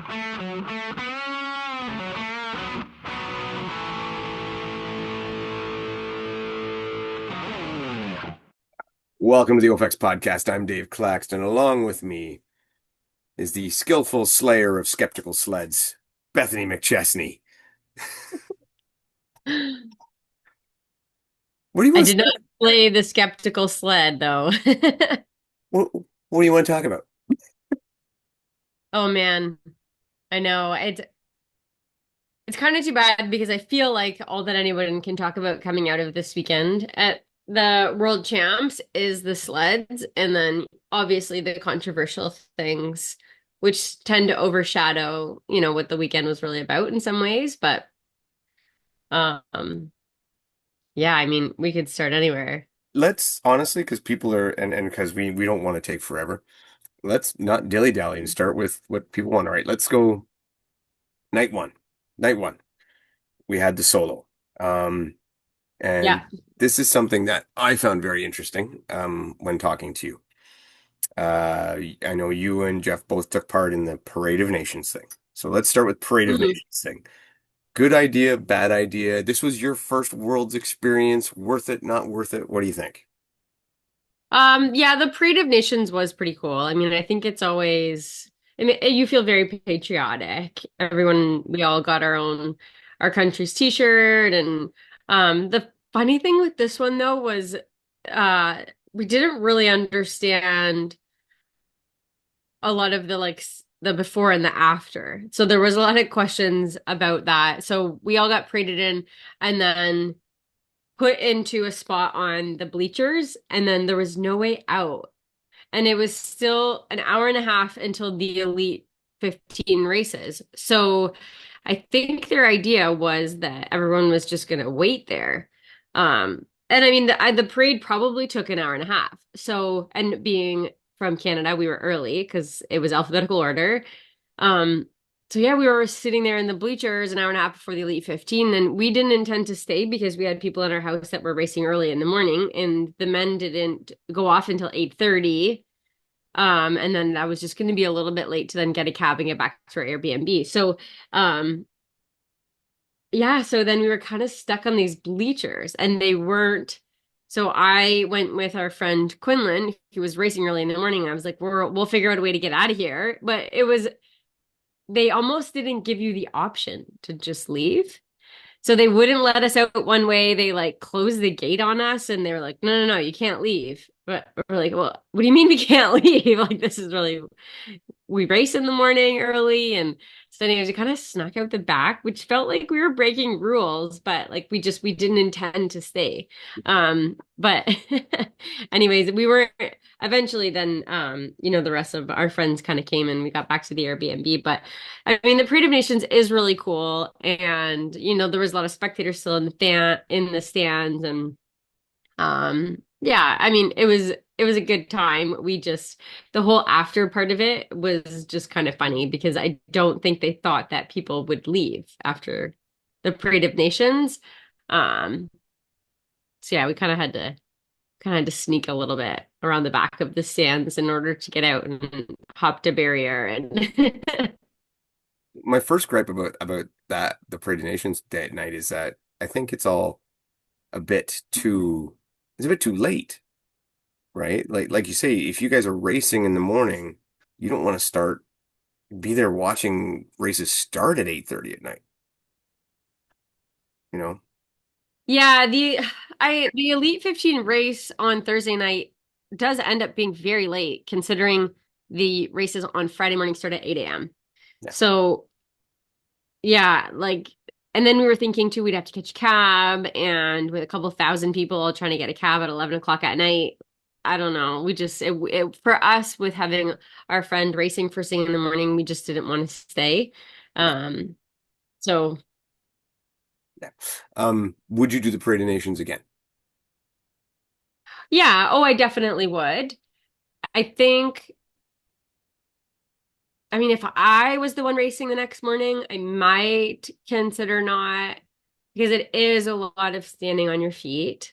Welcome to the OFX podcast. I'm Dave Claxton. Along with me is the skillful slayer of skeptical sleds, Bethany McChesney. What do you I want to did not start? play the skeptical sled though. What do you want to talk about? Oh man, I know. It's kind of too bad because I feel like all that anyone can talk about coming out of this weekend at the World Champs is the sleds and then obviously the controversial things which tend to overshadow, what the weekend was really about in some ways, but um yeah, I mean, we could start anywhere. Let's honestly, because people are, and because we don't want to take forever. Let's not dilly-dally and start with what people want. All right, let's go night one. Night one. We had the solo. Um, and Yeah. this is something that I found very interesting when talking to you. I know you and Jeff both took part in the Parade of Nations thing. So let's start with Parade of Mhm. Nations thing. Good idea, bad idea. This was your first World's experience. Worth it, not worth it? What do you think? Yeah, the Parade of Nations was pretty cool. I mean, I think it's always, I mean, you feel very patriotic. We all got our country's t-shirt. And the funny thing with this one though was, we didn't really understand a lot of the before and the after. So there was a lot of questions about that. So we all got paraded in and then put into a spot on the bleachers, and then there was no way out. And it was still an hour and a half until the Elite 15 races. So I think their idea was that everyone was just going to wait there. And I mean, the parade probably took an hour and a half. So, and being from Canada, we were early because it was alphabetical order. Um, so yeah, we were sitting there in the bleachers an hour and a half before the Elite 15, and we didn't intend to stay because we had people in our house that were racing early in the morning, and the men didn't go off until 8:30. And then I was just going to be a little bit late to then get a cab and get back to our Airbnb. So, um, yeah, so then we were kind of stuck on these bleachers and they weren't. So I went with our friend Quinlan, who was racing early in the morning. And I was like, we'll figure out a way to get out of here. But they almost didn't give you the option to just leave. So they wouldn't let us out one way. They like closed the gate on us and they were like, no, no, no, you can't leave. But we're like, well, what do you mean we can't leave? Like, this is really, we race in the morning early. And so anyways, we kind of snuck out the back, which felt like we were breaking rules, but like we didn't intend to stay. But anyways, we were eventually then, the rest of our friends kind of came and we got back to the Airbnb. But I mean, the Parade of Nations is really cool. And, there was a lot of spectators still in the stands. And yeah, I mean, it was a good time. The whole after part of it was just kind of funny because I don't think they thought that people would leave after the Parade of Nations. Um, so yeah, we kind of had to sneak a little bit around the back of the stands in order to get out and hopped a barrier and My first gripe about that the Parade of Nations Day at night is that I think it's all a bit too it's a bit too late, right? Like you say, if you guys are racing in the morning, you don't want to be there watching races start at 8:30 at night, you know? Yeah, the Elite 15 race on Thursday night does end up being very late considering the races on Friday morning start at 8 a.m. Yeah. So yeah, like, and then we were thinking too we'd have to catch a cab, and with a couple thousand people trying to get a cab at 11 o'clock at night, I don't know. For us with having our friend racing first thing in the morning, we just didn't want to stay. Yeah. Um, so Yeah. Would you do the Parade of Nations again? yeah, oh, I definitely would. I think I mean, if I was the one racing the next morning, I might consider not because it is a lot of standing on your feet.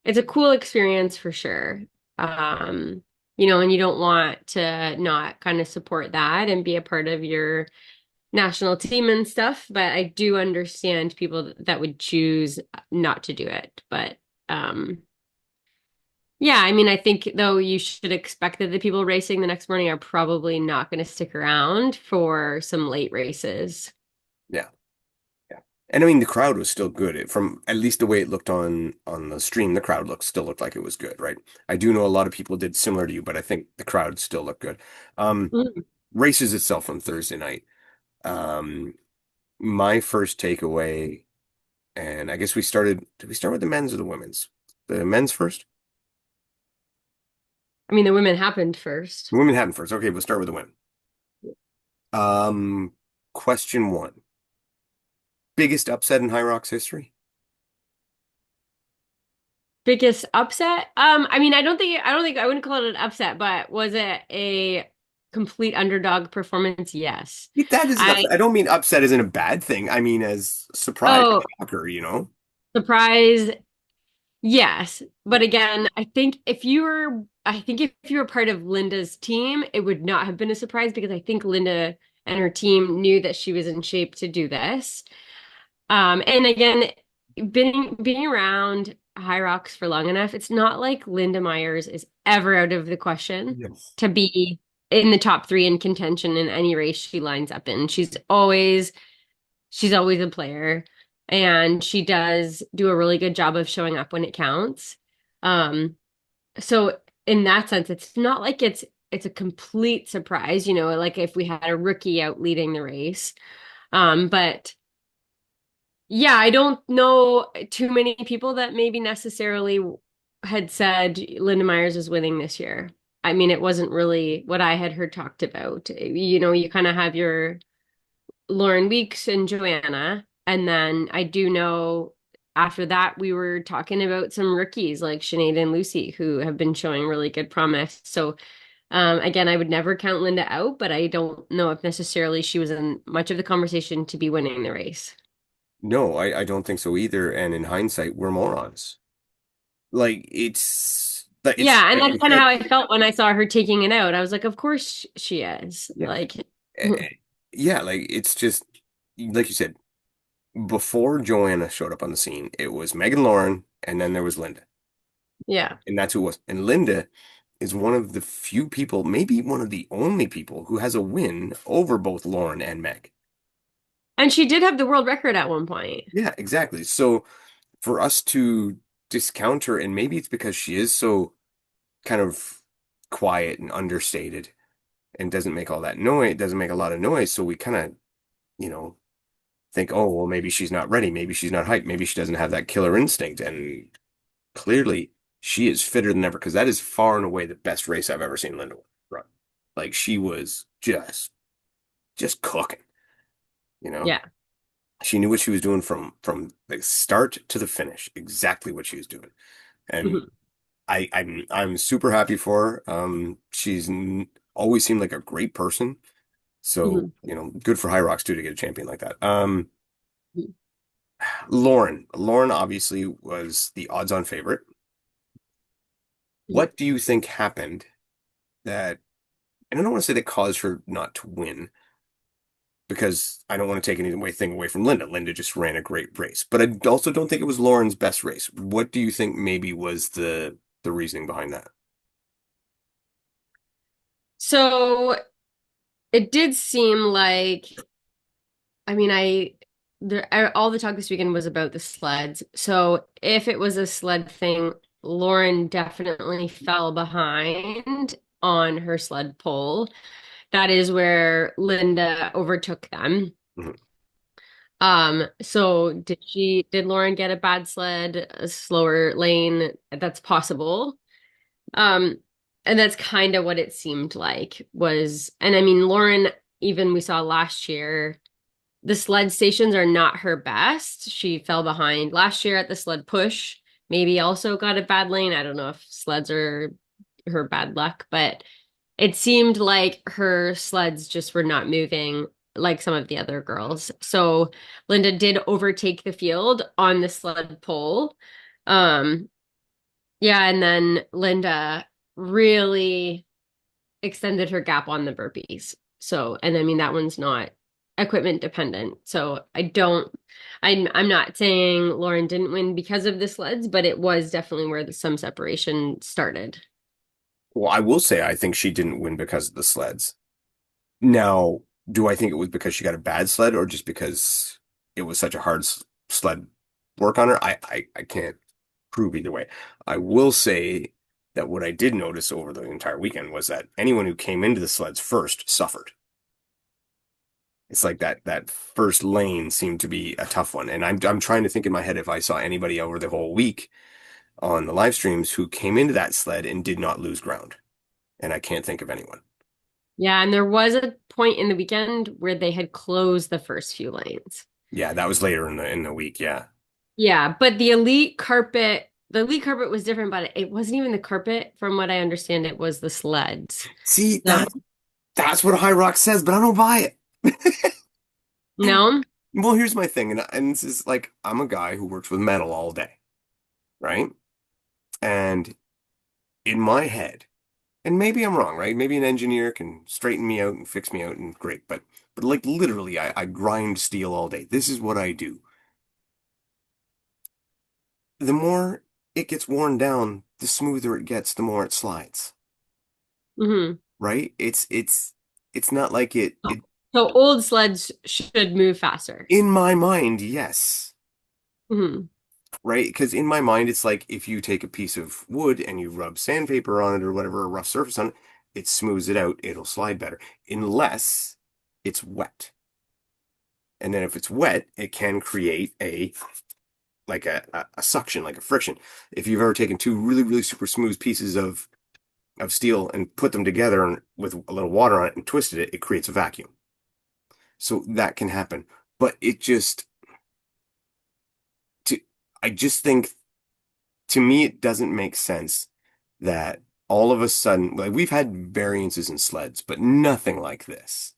It's a cool experience for sure. And you don't want to not kind of support that and be a part of your national team and stuff, but I do understand people that would choose not to do it. But um yeah, I mean, I think though you should expect that the people racing the next morning are probably not going to stick around for some late races. Yeah. Yeah. And I mean, the crowd was still good. From at least the way it looked on the stream, the crowd still looked like it was good, right? I do know a lot of people did similar to you, but I think the crowd still looked good. Um, Mm. Races itself on Thursday night. Um, my first takeaway, and I guess did we start with the men's or the women's? The men's first? I mean, the women happened first. The women happened first. Okay, we'll start with the women. Um, Question one. Biggest upset in Hyrox history? Biggest upset? I mean, I don't think I wouldn't call it an upset, but was it a complete underdog performance? Yes. That is an I upset. I don't mean upset isn't a bad thing. I mean as surprise, oh, shocker, you know? surprise. Yes. But again, I think if you were part of Linda's team, it would not have been a surprise because I think Linda and her team knew that she was in shape to do this. And again, being around High Rocks for long enough, it's not like Linda Myers is ever out of the question Yes. to be in the top three in contention in any race she lines up in. She's always a player, and she does do a really good job of showing up when it counts. Um, so in that sense, it's not like it's a complete surprise, like if we had a rookie out leading the race. But yeah, I don't know too many people that maybe necessarily had said Linda Myers is winning this year. I mean, it wasn't really what I had heard talked about. You kind of have your Lauren Weeks and Joanna, and then I do know after that we were talking about some rookies like Sinead and Lucy who have been showing really good promise. So again, I would never count Linda out, but I don't know if necessarily she was in much of the conversation to be winning the race. No, I don't think so either. And in hindsight, we're morons. Like it's Yeah, and like that's you kind of said, how I felt when I saw her taking it out. I was like, of course she is. yeah. Like, Eh, eh, yeah, like it's just like you said, before Joanna showed up on the scene, it was Megan Lauren and then there was Linda. yeah. And that's who it was. And Linda is one of the few people, maybe one of the only people who has a win over both Lauren and Meg. And she did have the world record at one point. Yeah, exactly. So for us to discount her, and maybe it's because she is so kind of quiet and understated and doesn't make all that noise, doesn't make a lot of noise. So we kind of, you know, think, oh, well, maybe she's not ready. Maybe she's not hyped. Maybe she doesn't have that killer instinct. And clearly she is fitter than ever because that is far and away the best race I've ever seen Linda run. Like she was just cooking, you know. Yeah. She knew what she was doing from the start to the finish, exactly what she was doing. And Mhm. I'm super happy for her. Always seemed like a great person. So, Mhm. good for Hyrox too to get a champion like that. Lauren obviously was the odds-on favorite. Mhm. What do you think happened that, and I don't want to say that caused her not to win because I don't want to take anything away from Linda. Linda just ran a great race, but I also don't think it was Lauren's best race. What do you think maybe was the reasoning behind that? So it did seem like, I mean, all the talk this weekend was about the sleds. So if it was a sled thing, Lauren definitely fell behind on her sled pull. That is where Linda overtook them. Mhm. So did Lauren get a bad sled, a slower lane? That's possible. Um, and that's kind of what it seemed like and I mean, Lauren, even we saw last year, the sled stations are not her best. She fell behind last year at the sled push, maybe also got a bad lane. I don't know if sleds are her bad luck, but it seemed like her sleds just were not moving like some of the other girls. So Linda did overtake the field on the sled pole. Um, yeah, and then Linda really extended her gap on the burpees. So, and I mean, that one's not. equipment dependent. So I'm not saying Lauren didn't win because of the sleds, but it was definitely where some separation started. Well, I will say I think she didn't win because of the sleds. Now, do I think it was because she got a bad sled or just because it was such a hard sled work on her? I can't prove either way. I will say that what I did notice over the entire weekend was that anyone who came into the sleds first suffered. It's like that first lane seemed to be a tough one. And I'm trying to think in my head if I saw anybody over the whole week on the live streams who came into that sled and did not lose ground. And I can't think of anyone. Yeah, and there was a point in the weekend where they had closed the first few lanes. Yeah, that was later in the week. Yeah. Yeah, but the elite carpet was different, but it wasn't even the carpet. From what I understand, it was the sleds. See, So, that's what Hyrox says, but I don't buy it. no? Well, here's my thing, and this is like I'm a guy who works with metal all day, right? And in my head, and maybe I'm wrong, right? Maybe an engineer can straighten me out and fix me out and great, but like literally I grind steel all day. This is what I do. The more it gets worn down, the smoother it gets, the more it slides, Hmm. right? It's not like it So old sleds should move faster. in my mind, yes. Hmm. Right? Because in my mind, it's like if you take a piece of wood and you rub sandpaper on it or whatever, a rough surface on it, it smooths it out, it'll slide better, unless it's wet. And then if it's wet, it can create a suction, like a friction. If you've ever taken two really, really super smooth pieces of steel and put them together and with a little water on it and twisted it, it creates a vacuum. So that can happen. But it just to I just think to me, it doesn't make sense that all of a sudden, like we've had variances in sleds, but nothing like this.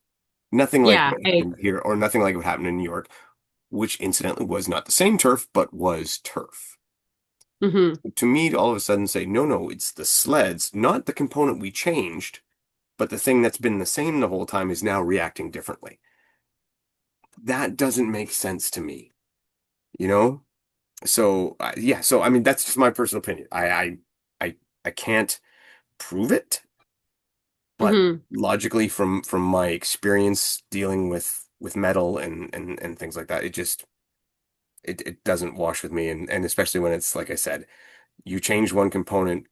Nothing like Yeah, what I happened agree. here, or nothing like what happened in New York, which incidentally was not the same turf, but was turf. Hmm. To me, to all of a sudden say, no, no, it's the sleds, not the component we changed, but the thing that's been the same the whole time is now reacting differently. That doesn't make sense to me, you know? So, yeah, so I mean, that's just my personal opinion. I can't prove it, but Hmm. logically from my experience dealing with metal and things like that, it doesn't wash with me and especially when it's like I said, you change one component,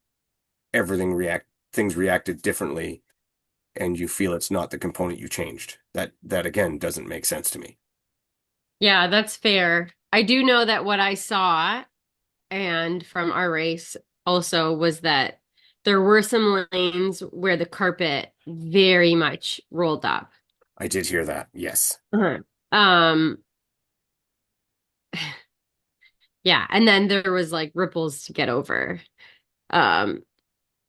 things reacted differently and you feel it's not the component you changed. That again doesn't make sense to me. Yeah, that's fair. I do know that what I saw and from our race also was that there were some lanes where the carpet very much rolled up. I did hear that. Yes. Uh-huh. Um, yeah, and then there was like ripples to get over. Um,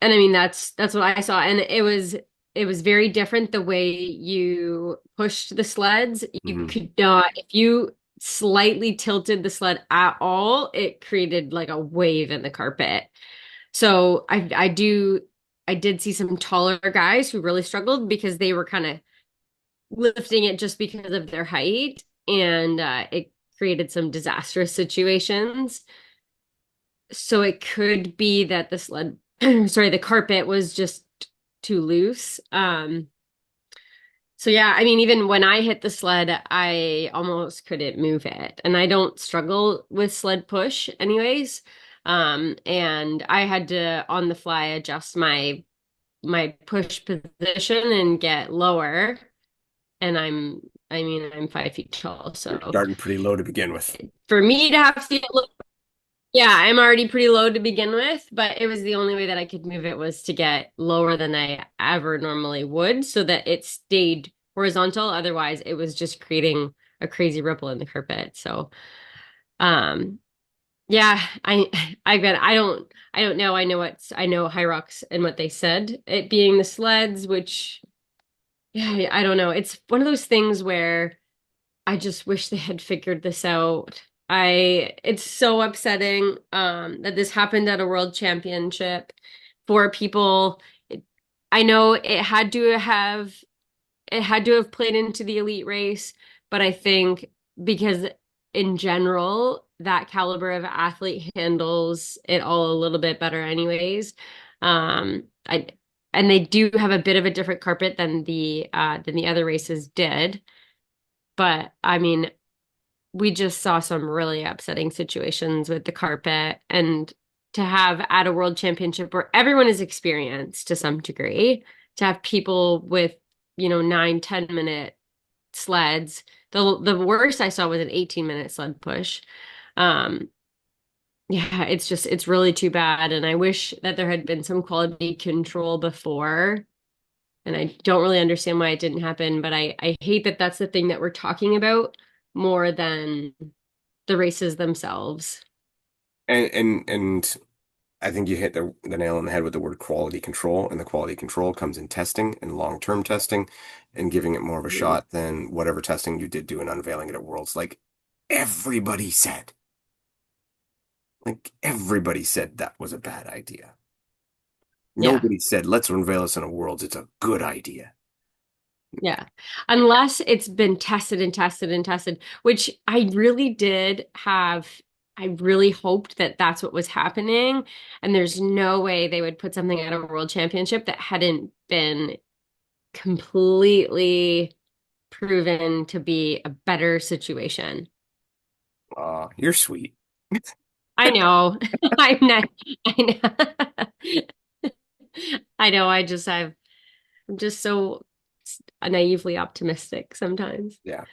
and I mean that's what I saw, and it was very different the way you pushed the sleds. You Hmm. could not, if you slightly tilted the sled at all, it created like a wave in the carpet. So I did see some taller guys who really struggled because they were kind of lifting it just because of their height, and it created some disastrous situations. So it could be that the sled, sorry, the carpet was just too loose. So yeah, I mean, even when I hit the sled, I almost couldn't move it. And I don't struggle with sled push anyways. And I had to on the fly adjust my push position and get lower. And I mean, I'm 5 feet tall, You're so starting pretty low to begin with. for me to have to get yeah, I'm already pretty low to begin with, but it was the only way that I could move it was to get lower than I ever normally would so that it stayed horizontal. Otherwise, it was just creating a crazy ripple in the carpet. So, um, yeah, I don't know. I know Hyrox and what they said, it being the sleds, which yeah, I don't know. It's one of those things where I just wish they had figured this out. It's so upsetting that this happened at a world championship for people. I know it had to have it had to have played into the elite race, but I think because in general, that caliber of athlete handles it all a little bit better anyways. I and they do have a bit of a different carpet than the other races did. But I mean, we just saw some really upsetting situations with the carpet and to have at a world championship where everyone is experienced to some degree, to have people with, 9, 10 minute sleds. The worst I saw was an 18-minute sled push. Um, yeah, it's really too bad. And I wish that there had been some quality control before. And I don't really understand why it didn't happen, but I hate that that's the thing that we're talking about more than the races themselves. And I think you hit the nail on the head with the word quality control, and the quality control comes in testing and long-term testing and giving it more of a shot than whatever testing you did do and unveiling it at Worlds. Everybody said, everybody said that was a bad idea. Yeah. Nobody said, let's unveil this in a Worlds. It's a good idea. Yeah. Unless it's been tested and tested and tested, which I really hoped that that's what was happening. And there's no way they would put something at a world championship that hadn't been completely proven to be a better situation. You're sweet. I know. I'm not, I know. I know. I'm just so naively optimistic sometimes. Yeah.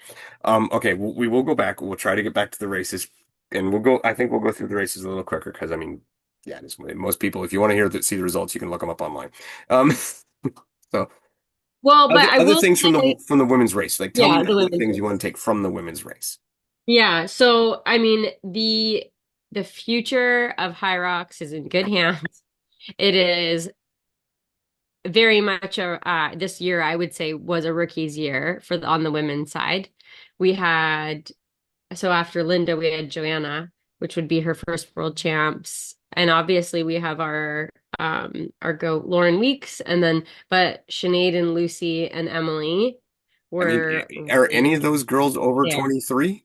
Okay, we will go back. We'll try to get back to the races and I think we'll go through the races a little quicker because I mean, yeah, most people, if you want to see the results, you can look them up online. Um, so Well, but I other will things say, from the women's race. Tell me yeah, the the other women's things you want race. to take from the women's race. Yeah, so I mean, the future of Hyrox is in good hands. It is very much this year I would say was a rookie's year on the women's side. We had so after Linda we had Joanna, which would be her first world champs, and obviously we have our goat Lauren Weeks, and then but Sinead and Lucy and Emily I mean, were are right any of those girls over there. 23?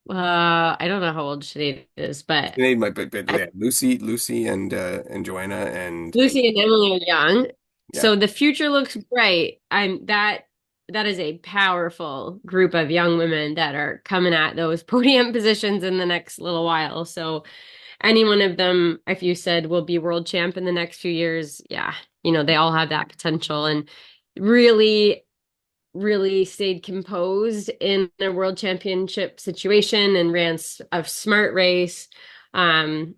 I don't know how old Sinead is, but Sinead might be, yeah, Lucy and Joanna and Lucy and Emily are young. yeah, So the future looks bright. That is a powerful group of young women that are coming at those podium positions in the next little while. So any one of them, if you said will be world champ in the next few years, yeah, they all have that potential and really really stayed composed in a world championship situation and ran a smart race. Um,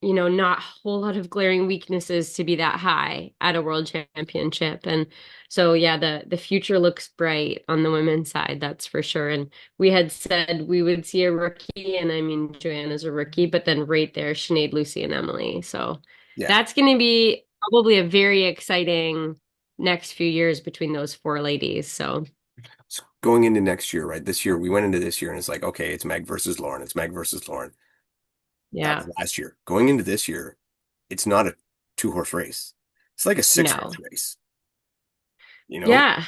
not a whole lot of glaring weaknesses to be that high at a world championship. And so yeah, the future looks bright on the women's side, that's for sure. And we had said we would see a rookie, and I mean Joanna's a rookie, but then right there, Sinead, Lucy, and Emily. So yeah. that's gonna be probably a very exciting next few years between those four ladies. So So going into next year, right? This year, we went into this year and it's okay, it's Meg versus Lauren. It's Meg versus Lauren. That yeah, was last year. Going into this year, it's not a two-horse race. It's like a six-horse no. race, you know? Yeah.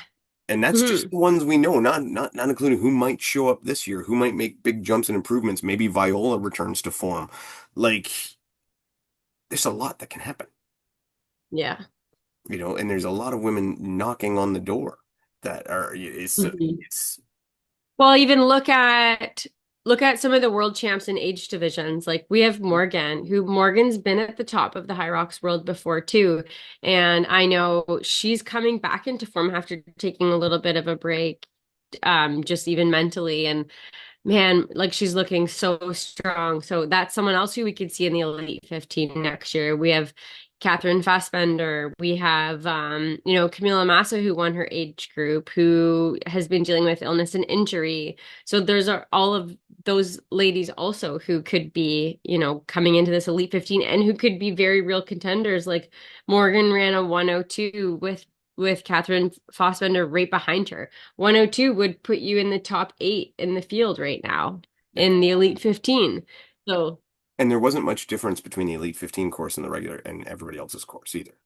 And that's just Hmm. the ones we know, not including who might show up this year, who might make big jumps and improvements. Maybe Viola returns to form. Like, there's a lot that can happen, Yeah. and there's a lot of women knocking on the door that are Hmm. it's Well, even look at some of the world champs in age divisions. Like we have Morgan, who Morgan's been at the top of the Hyrox world before too. And I know she's coming back into form after taking a little bit of a break, just even mentally. And man, like she's looking so strong. So that's someone else who we could see in the Elite 15 next year. We have Catherine Fassbender. We have, Camila Massa, who won her age group, who has been dealing with illness and injury. So there's all of those ladies also who could be, coming into this Elite 15 and who could be very real contenders. Like Morgan ran a 102 with Catherine Fassbender right behind her. 102 would put you in the top 8 in the field right now yeah. in the Elite 15. So, And there wasn't much difference between the Elite 15 course and the regular and everybody else's course either,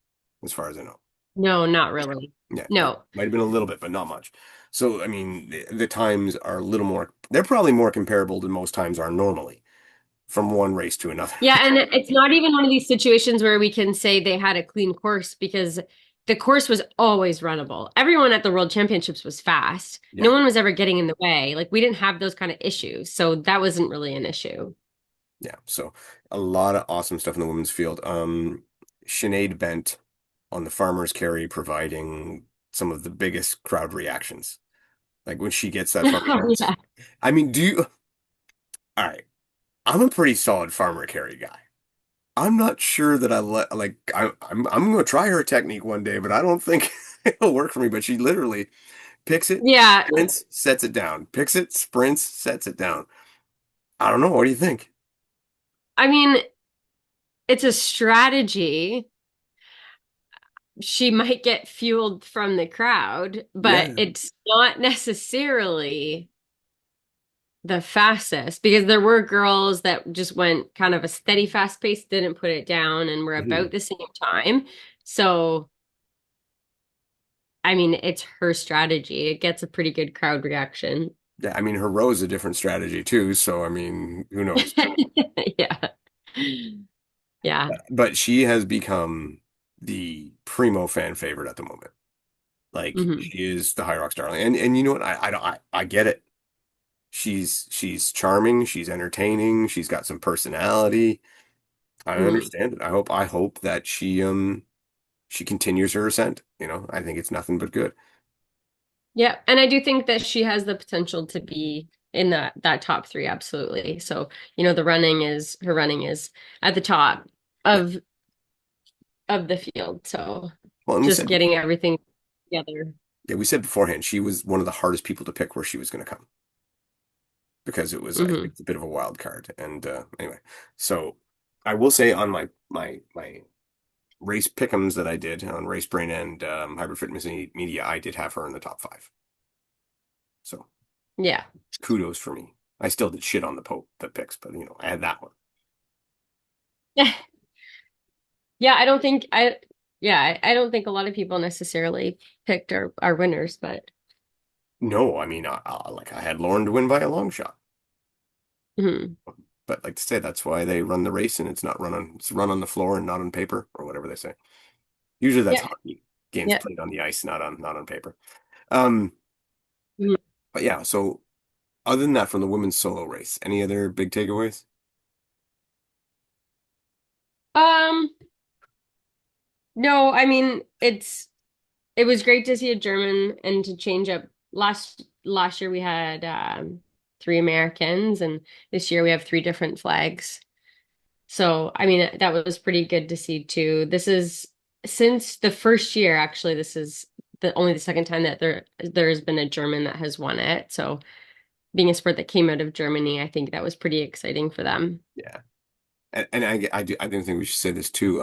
as far as I know. No, not really. Yeah, it No. might have been a little bit, but not much. So, I mean, the times are a little more, they're probably more comparable than most times are normally from one race to another. Yeah, and it's not even one of these situations where we can say they had a clean course because the course was always runnable. Everyone at the World Championships was fast. No Yeah, one was ever getting in the way. Like we didn't have those kind of issues. So that wasn't really an issue. yeah. So a lot of awesome stuff in the women's field. Sinead Bent on the farmer's carry providing some of the biggest crowd reactions. Like when she gets that farmer carry. Yeah. I mean, all right, I'm a pretty solid farmer carry guy. I'm not sure that I'm gonna try her technique one day, but I don't think it'll work for me. But she literally picks it, Yeah. sprints, sets it down. Picks it, sprints, sets it down. I don't know. What do you think? I mean, it's a strategy. She might get fueled from the crowd, but Yeah. it's not necessarily the fastest because there were girls that just went kind of a steady fast pace, didn't put it down, and were Mhm. about the same time. So, I mean, it's her strategy. It gets a pretty good crowd reaction. Yeah, I mean, her row's a different strategy too. So, I mean, who knows? Yeah. Yeah. But she has become the primo fan favorite at the moment. Like Hmm. she is the Hyrox darling, and you know what? I get it. She's charming. She's entertaining. She's got some personality. I Hmm. understand it. I hope that she continues her ascent. You know, I think it's nothing but good. Yeah. And I do think that she has the potential to be in that top three, absolutely. So, the running is at the top Yeah. of the field. So Well, and we just said getting everything together. yeah, we said beforehand she was one of the hardest people to pick where she was going to come because it was I think Hmm. it's a bit of a wild card. And anyway, so I will say on my race pick'ems that I did on Race Brain and Hybrid Fitness Media, I did have her in the top five. So Yeah. kudos for me. I still did shit on the picks, but you know, I had that one. Yeah, I don't think a lot of people necessarily picked our winners, but No, I mean, I had Lauren to win by a long shot. mhm. But like to say, that's why they run the race and it's run on the floor and not on paper or whatever they say. Usually that's Yeah, hockey games yeah. played on the ice, not on paper. Um, Mhm. but yeah, so other than that, from the women's solo race, any other big takeaways? Um, no, I mean it was great to see a German and to change up last year we had three Americans and this year we have three different flags. So, I mean, that was pretty good to see too. This is since the first year, actually, this is the second time that there's been a German that has won it. So, being a sport that came out of Germany, I think that was pretty exciting for them. Yeah. And I didn't think we should say this too.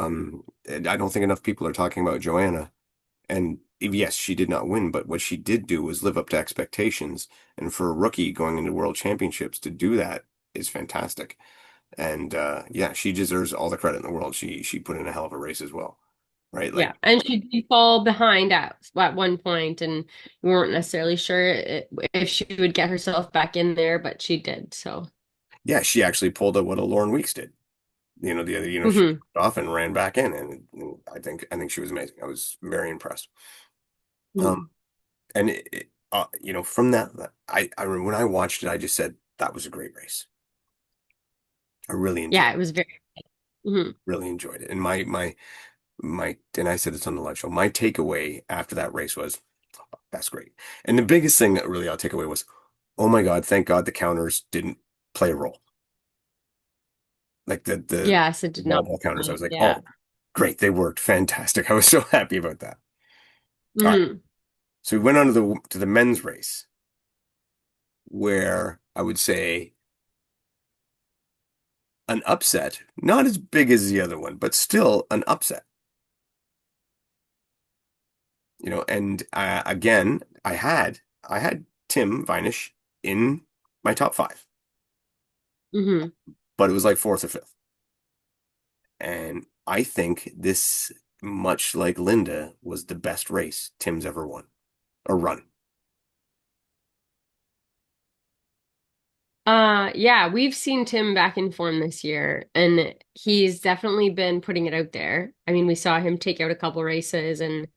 I don't think enough people are talking about Joanna. And yes, she did not win, but what she did do was live up to expectations. And for a rookie going into world championships to do that is fantastic. And yeah, she deserves all the credit in the world. She put in a hell of a race as well, right? Yeah, Like, and she did fall behind at one point, and we weren't necessarily sure if she would get herself back in there, but she did. So, yeah, she actually pulled out what a Lauren Weeks did. She hmm. took off and ran back in, and I think she was amazing. I was very impressed. Um, Hmm. and from that, I remember when I watched it, I just said that was a great race. I really Yeah, enjoyed it was very. Mhm. really enjoyed it. And and I said this on the live show. My takeaway after that race was that's great. And the biggest thing that really I'll take away was, oh my God, thank God the counters didn't play a role. Like the Yes, it did wall not. ball counters. I was like, Yeah. oh, great, they worked. Fantastic. I was so happy about that. All right. Hmm. So we went on to the men's race where I would say an upset, not as big as the other one, but still an upset. And again, I had Tim Vinish in my top five, Hmm. but it was like fourth or fifth. And I think this. much like Linda, was the best race Tim's ever won or run. Yeah, we've seen Tim back in form this year, and he's definitely been putting it out there. I mean, we saw him take out a couple races and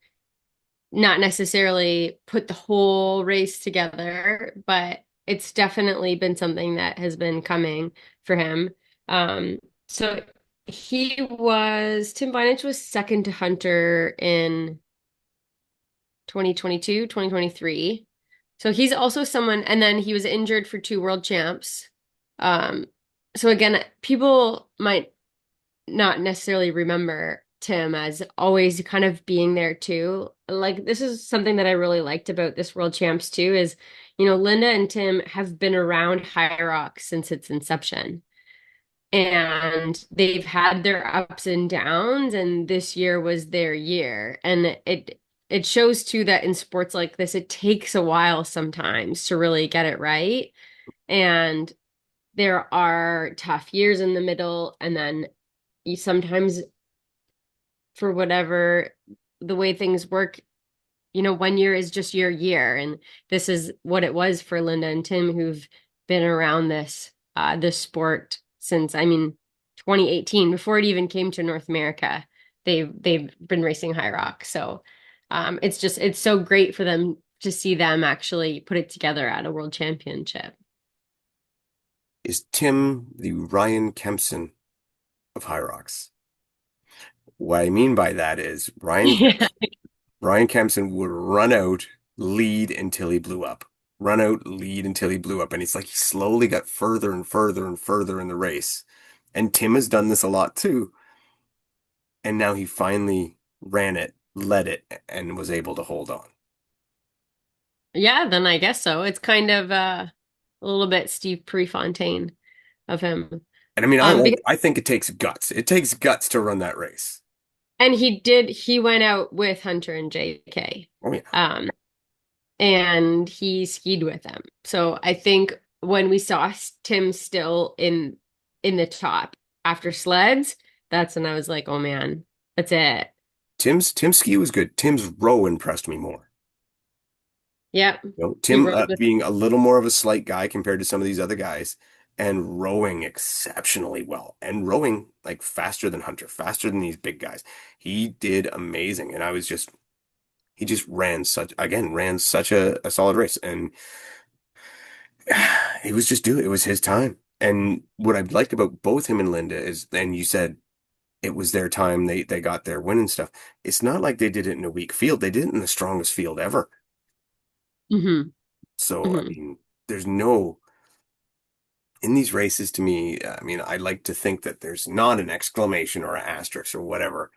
not necessarily put the whole race together, but it's definitely been something that has been coming for him. So Tim Vinage was second to Hunter in 2022, 2023. So he's also someone, and then he was injured for two world champs. Um, so again, people might not necessarily remember Tim as always kind of being there too. Like this is something that I really liked about this World Champs too is, Linda and Tim have been around Hyrox since its inception. And they've had their ups and downs, and this year was their year. And it shows too that in sports like this, it takes a while sometimes to really get it right. And there are tough years in the middle, and then you sometimes for whatever the way things work, 1 year is just your year. And this is what it was for Linda and Tim, who've been around this sport since, I mean, 2018, before it even came to North America. They've been racing high rock. So it's so great for them to see them actually put it together at a world championship. Is Tim the Ryan Kempson of Hyrox? What I mean by that is Yeah. Ryan Kempson would run out, lead until he blew up. Run out, lead until he blew up. And it's like he slowly got further and further and further in the race. And Tim has done this a lot too. And now he finally ran it, led it, and was able to hold on. Yeah, then I guess so. It's kind of a little bit Steve Prefontaine of him. And I mean, Because I think it takes guts. It takes guts to run that race. and he went out with Hunter and JK. Oh yeah. Um, and he skied with them. So I think when we saw Tim still in the top after sleds, that's when I was like, oh man, that's it. Tim's ski was good. Tim's row impressed me more. Yep. You know, He Tim rode with being a little more of a slight guy compared to some of these other guys, and rowing exceptionally well, and rowing like faster than Hunter, faster than these big guys. He did amazing, and he just ran such a solid race, and he was just doing it was his time. And what I liked about both him and Linda is, and you said it was their time, they got their win and stuff. It's not like they did it in a weak field. They did it in the strongest field ever. hmm So, I hmm mean, there's no in these races to me, I mean, I like to think that there's not an exclamation or an asterisk or whatever.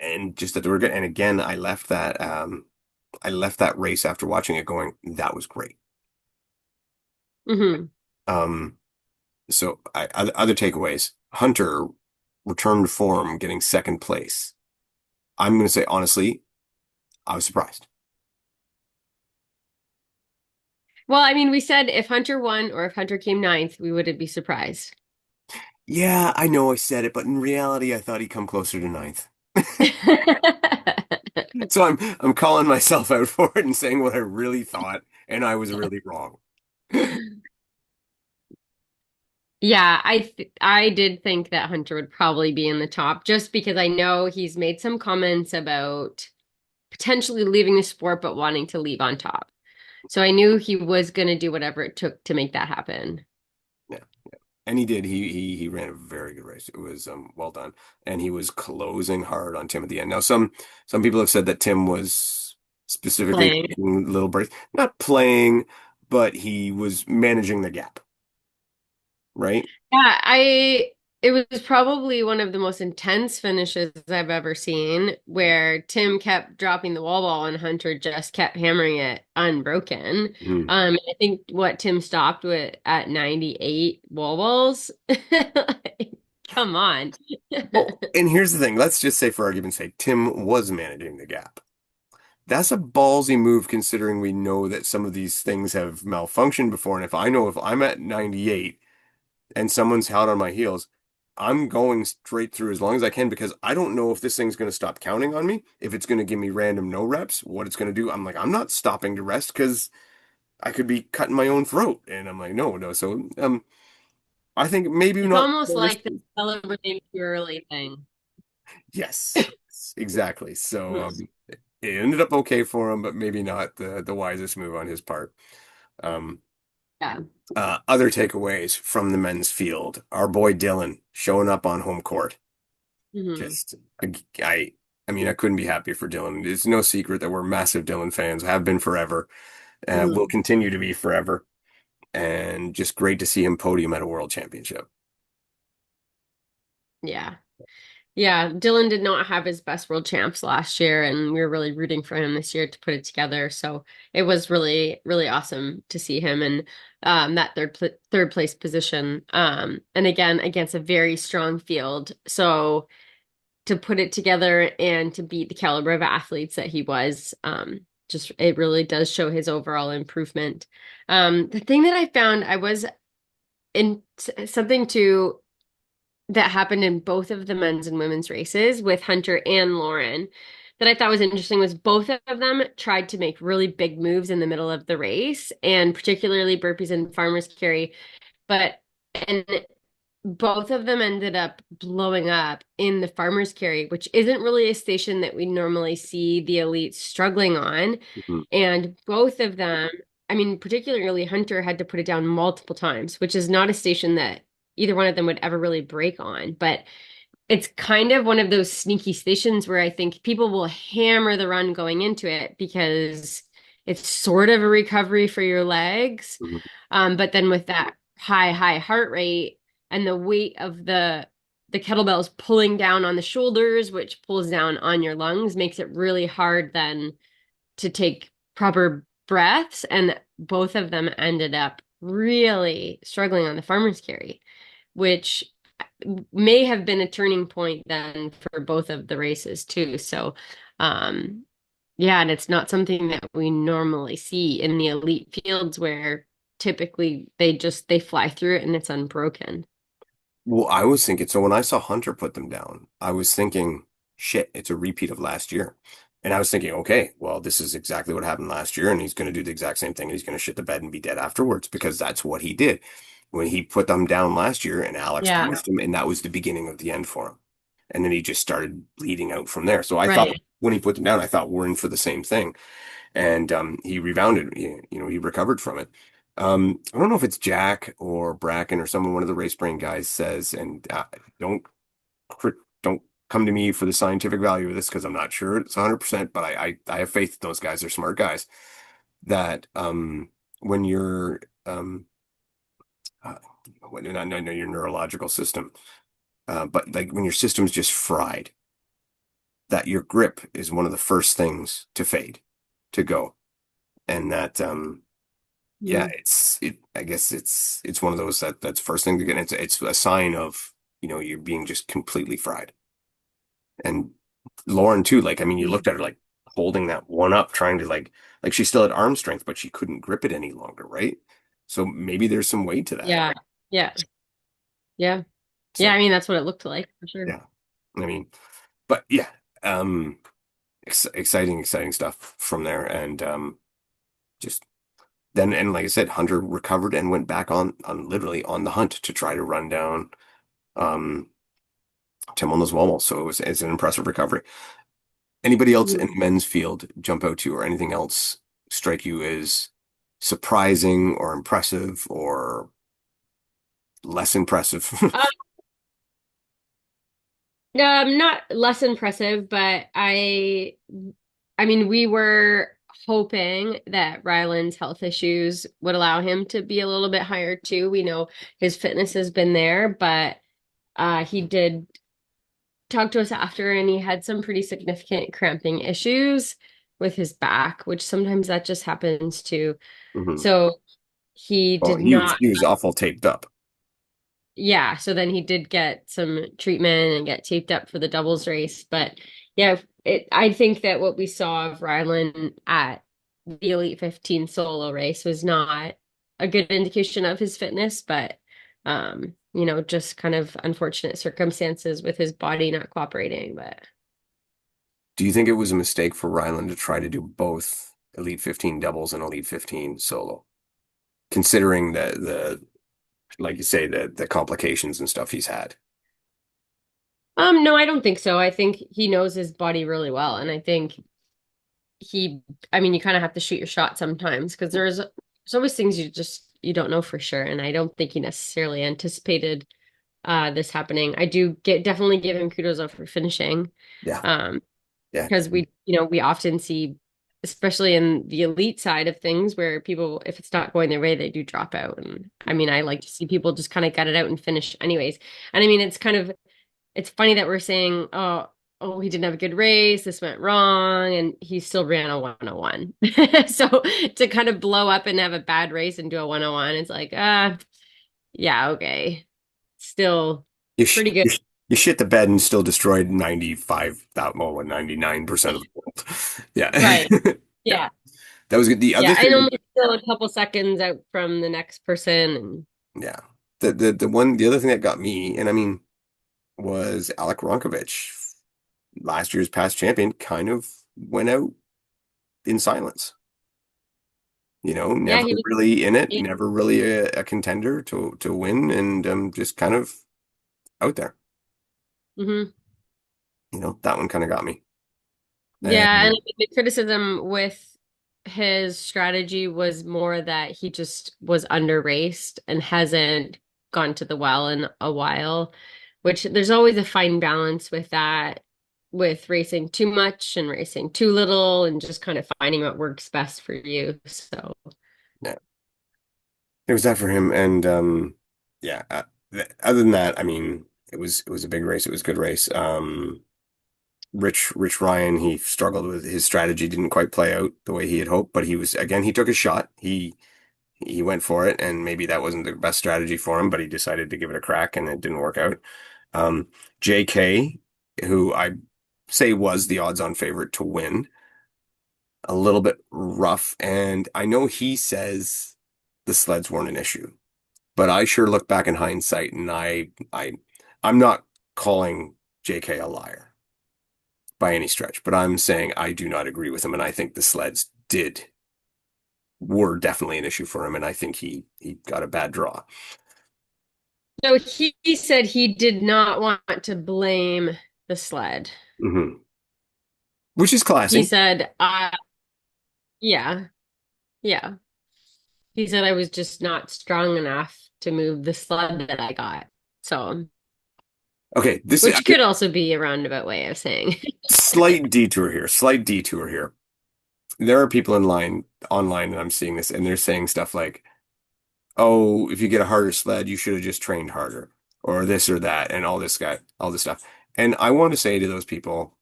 And just that they were good. And again, I left that race after watching it going, that was great. hmm Um, other takeaways. Hunter returned to form, getting second place. I'm going to say honestly, I was surprised. Well, I mean, we said if Hunter won or if Hunter came ninth, we wouldn't be surprised. Yeah, I know I said it, but in reality, I thought he'd come closer to ninth. So I'm calling myself out for it and saying what I really thought, and I was really wrong. Yeah, I did think that Hunter would probably be in the top just because I know he's made some comments about potentially leaving the sport but wanting to leave on top. So I knew he was going to do whatever it took to make that happen. Yeah, yeah. And he did. He ran a very good race. It was well done. And he was closing hard on Tim at the end. Now some people have said that Tim was specifically Playing. taking little breaks, not playing, but he was managing the gap, right? Yeah, it was probably one of the most intense finishes I've ever seen where Tim kept dropping the wall ball and Hunter just kept hammering it unbroken. Mhm. I think what Tim stopped with at 98 wall balls. Like, come on. Well, and here's the thing. Let's just say for argument's sake, Tim was managing the gap. That's a ballsy move considering we know that some of these things have malfunctioned before. And if I know if I'm at 98 and someone's hot on my heels, I'm going straight through as long as I can because I don't know if this thing's going to stop counting on me, if it's going to give me random no reps, what it's going to do. I'm like, I'm not stopping to rest because I could be cutting my own throat. And I'm like, no, no. So I think maybe It's not almost the like the risky. celebrating too early thing. Yes, exactly. So Mhm. it ended up okay for him, but maybe not the wisest move on his part. Um, Yeah. other takeaways from the men's field. Our boy Dylan showing up on home court. Hmm. Just I I mean I couldn't be happier for Dylan. It's no secret that we're massive Dylan fans, have been forever, and will Hmm. continue to be forever. And just great to see him podium at a world championship. Yeah. Yeah, Dylan did not have his best world champs last year, and we were really rooting for him this year to put it together. So it was really, really awesome to see him in that third place position. And again, against a very strong field. So to put it together and to beat the caliber of athletes that he was, just it really does show his overall improvement. The thing that I found I was in something to that happened in both of the men's and women's races with Hunter and Lauren that I thought was interesting was both of them tried to make really big moves in the middle of the race, and particularly burpees and farmer's carry, but and both of them ended up blowing up in the farmer's carry, which isn't really a station that we normally see the elites struggling on. Mhm. And both of them, I mean, particularly Hunter had to put it down multiple times, which is not a station that either one of them would ever really break on. But it's kind of one of those sneaky stations where I think people will hammer the run going into it because it's sort of a recovery for your legs. Mhm. But then with that high heart rate and the weight of the kettlebells pulling down on the shoulders, which pulls down on your lungs, makes it really hard then to take proper breaths. And both of them ended up really struggling on the farmer's carry, which may have been a turning point then for both of the races too. So, um, yeah, and it's not something that we normally see in the elite fields where typically they fly through it and it's unbroken. Well, I was thinking, so when I saw Hunter put them down, I was thinking, shit, it's a repeat of last year. And I was thinking, okay, well, this is exactly what happened last year, and he's going to do the exact same thing, and he's going to shit the bed and be dead afterwards because that's what he did when he put them down last year, and Alex Yeah, punished him, and that was the beginning of the end for him. And then he just started bleeding out from there. So I thought right. when he put them down, I thought we're in for the same thing. And he rebounded, he recovered from it. I don't know if it's Jack or Bracken or someone, one of the race brain guys says, and don't don't come to me for the scientific value of this because I'm not sure it's 100%, but I have faith in those guys. They're smart guys. That when you're uh, not know your neurological system, but like when your system's just fried, that your grip is one of the first things to fade, to go, and that yeah, Mhm. I guess it's one of those that's first thing to get. It's a sign of you're being just completely fried. And Lauren too, like I mean, you Mhm. looked at her like holding that one up, trying to like she still had arm strength, but she couldn't grip it any longer, right? So maybe there's some weight to that. Yeah, yeah, yeah, yeah. So I mean, that's what it looked like for sure. yeah, I mean, but yeah, um, exciting stuff from there, and just then and like I said, Hunter recovered and went back on literally on the hunt to try to run down um Tim on Wall. So it's an impressive recovery. Anybody else in Mhm. the men's field jump out to you or anything else strike you as surprising or impressive or less impressive? Not less impressive, but I mean, we were hoping that Ryland's health issues would allow him to be a little bit higher too. We know his fitness has been there, but he did talk to us after and he had some pretty significant cramping issues with his back, which sometimes that just happens too. Mhm. So he Well, did not. he was awful taped up. Yeah, so then he did get some treatment and get taped up for the doubles race. But yeah, I think that what we saw of Rylan at the Elite 15 solo race was not a good indication of his fitness, but Just kind of unfortunate circumstances with his body not cooperating. But Do you think it was a mistake for Ryland to try to do both Elite 15 doubles and Elite 15 solo, considering the like you say the complications and stuff he's had? no, I don't think so. I think he knows his body really well, and I think he, I mean, you kind of have to shoot your shot sometimes because there's always things you don't know for sure, and I don't think he necessarily anticipated this happening. I do get definitely give him kudos though for finishing. Yeah, Um, yeah, because we often see, especially in the elite side of things, where people, if it's not going their way, they do drop out. And I mean, I like to see people just kind of gut it out and finish anyways. And I mean, it's funny that we're saying, oh, he didn't have a good race, this went wrong, and he still ran a 101. So to kind of blow up and have a bad race and do a 101, it's like, yeah, okay. Still you pretty good. you shit the bed and still destroyed 95 that well 99% of the world. Yeah. Right. Yeah. Yeah. That was good. The other Yeah. And thing, only still a couple seconds out from the next person. And yeah. The other thing that got me, and I mean, was Alec Ronkovich, last year's past champion, kind of went out in silence. yeah, Never he was really in it, eight. never really a contender to win, and just kind of out there. Hmm. That one kind of got me. Yeah. And And I mean, the criticism with his strategy was more that he just was under raced and hasn't gone to the well in a while, which there's always a fine balance with that, with racing too much and racing too little, and just kind of finding what works best for you. So, yeah, it was that for him. And yeah, other than that, I mean, it was a big race. It was a good race. Rich Ryan, he struggled with his strategy, didn't quite play out the way he had hoped, but he took a shot. He went for it, and maybe that wasn't the best strategy for him, but he decided to give it a crack, and it didn't work out. Um, JK, who I say was the odds-on favorite to win, a little bit rough, and I know he says the sleds weren't an issue, but I sure look back in hindsight, and I'm not calling JK a liar by any stretch, but I'm saying I do not agree with him, and I think the sleds were definitely an issue for him, and I think he got a bad draw. so he said he did not want to blame the sled. Hmm. Which is He classy. said, yeah, yeah. He said I was just not strong enough to move the sled that I got. So, Okay, this is which could also be a roundabout way of saying. slight detour here. Slight detour here. There are people in line online, and I'm seeing this, and they're saying stuff like, "Oh, if you get a harder sled, you should have just trained harder," or this or that, and all this stuff. And I want to say to those people,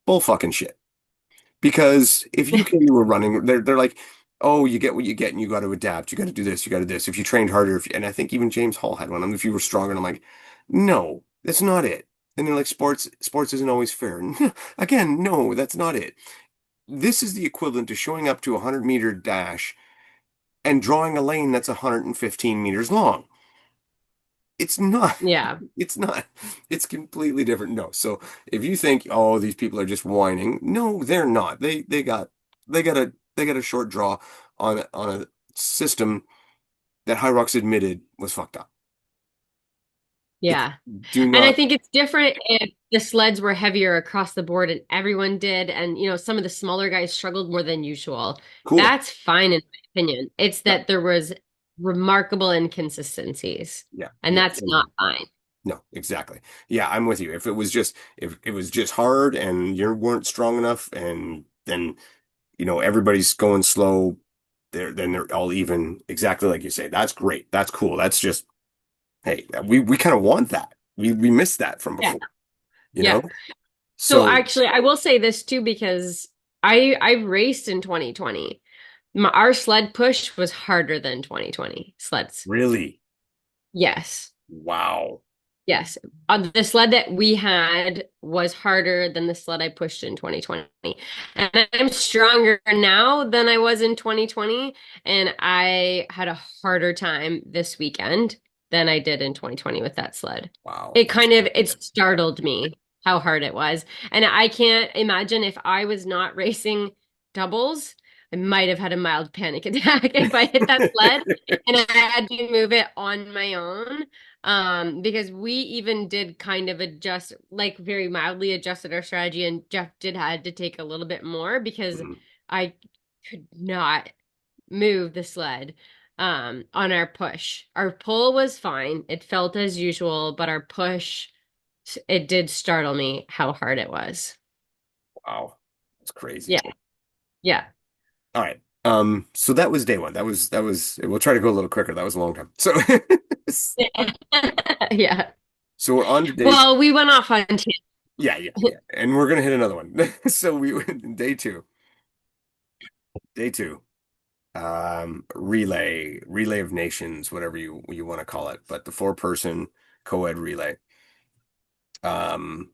bull fucking shit. Because if you came to a running, they're like, oh, you get what you get, and you got to adapt. You got to do this. You got to this. If you trained harder, and I think even James Hall had one. I mean, if you were stronger, and I'm like, no, that's not it. And they're like, sports isn't always fair. Again, no, that's not it. This is the equivalent to showing up to a 100-meter dash and drawing a lane that's 115 meters long. It's not. Yeah. It's not. It's completely different. No. So if you think, oh, these people are just whining, no, they're not. They got a short draw on a system that Hyrox admitted was fucked up. It's Yeah. do And I not think it's different if the sleds were heavier across the board and everyone did, and some of the smaller guys struggled more than usual. cool. That's fine in my opinion. It's Yeah. that there was remarkable inconsistencies, Yeah. and Yeah. that's not fine. No, exactly. Yeah, I'm with you. If it was just hard and you weren't strong enough and then everybody's going slow, then they're all even, exactly like you say. That's great. That's cool. That's just, hey, we kind of want that. We missed that from Yeah. before, you Yeah. know? So So actually, I will say this too because I raced in 2020. Our sled push was harder than 2020 sleds. really, Yes. wow. Yes. The sled that we had was harder than the sled I pushed in 2020. And I'm stronger now than I was in 2020. And I had a harder time this weekend than I did in 2020 with that sled. Wow, It that's kind of crazy. it startled me how hard it was. And I can't imagine if I was not racing doubles, I might have had a mild panic attack if I hit that sled and I had to move it on my own. Because we even did kind of adjust, like very mildly adjusted our strategy, and Jeff did had to take a little bit more because Mhm. I could not move the sled on our push. Our pull was fine. It felt as usual, but our push, it did startle me how hard it was. Wow, that's crazy. Yeah. Yeah. All right. So that was day one. That was. We'll try to go a little quicker. That was a long time. So, Yeah. so we're on to day. Well, we went off on tangent. Yeah, yeah, yeah. And we're gonna hit another one. So we day two. Day two. Relay of nations, whatever you want to call it, but the four-person co-ed relay. Um,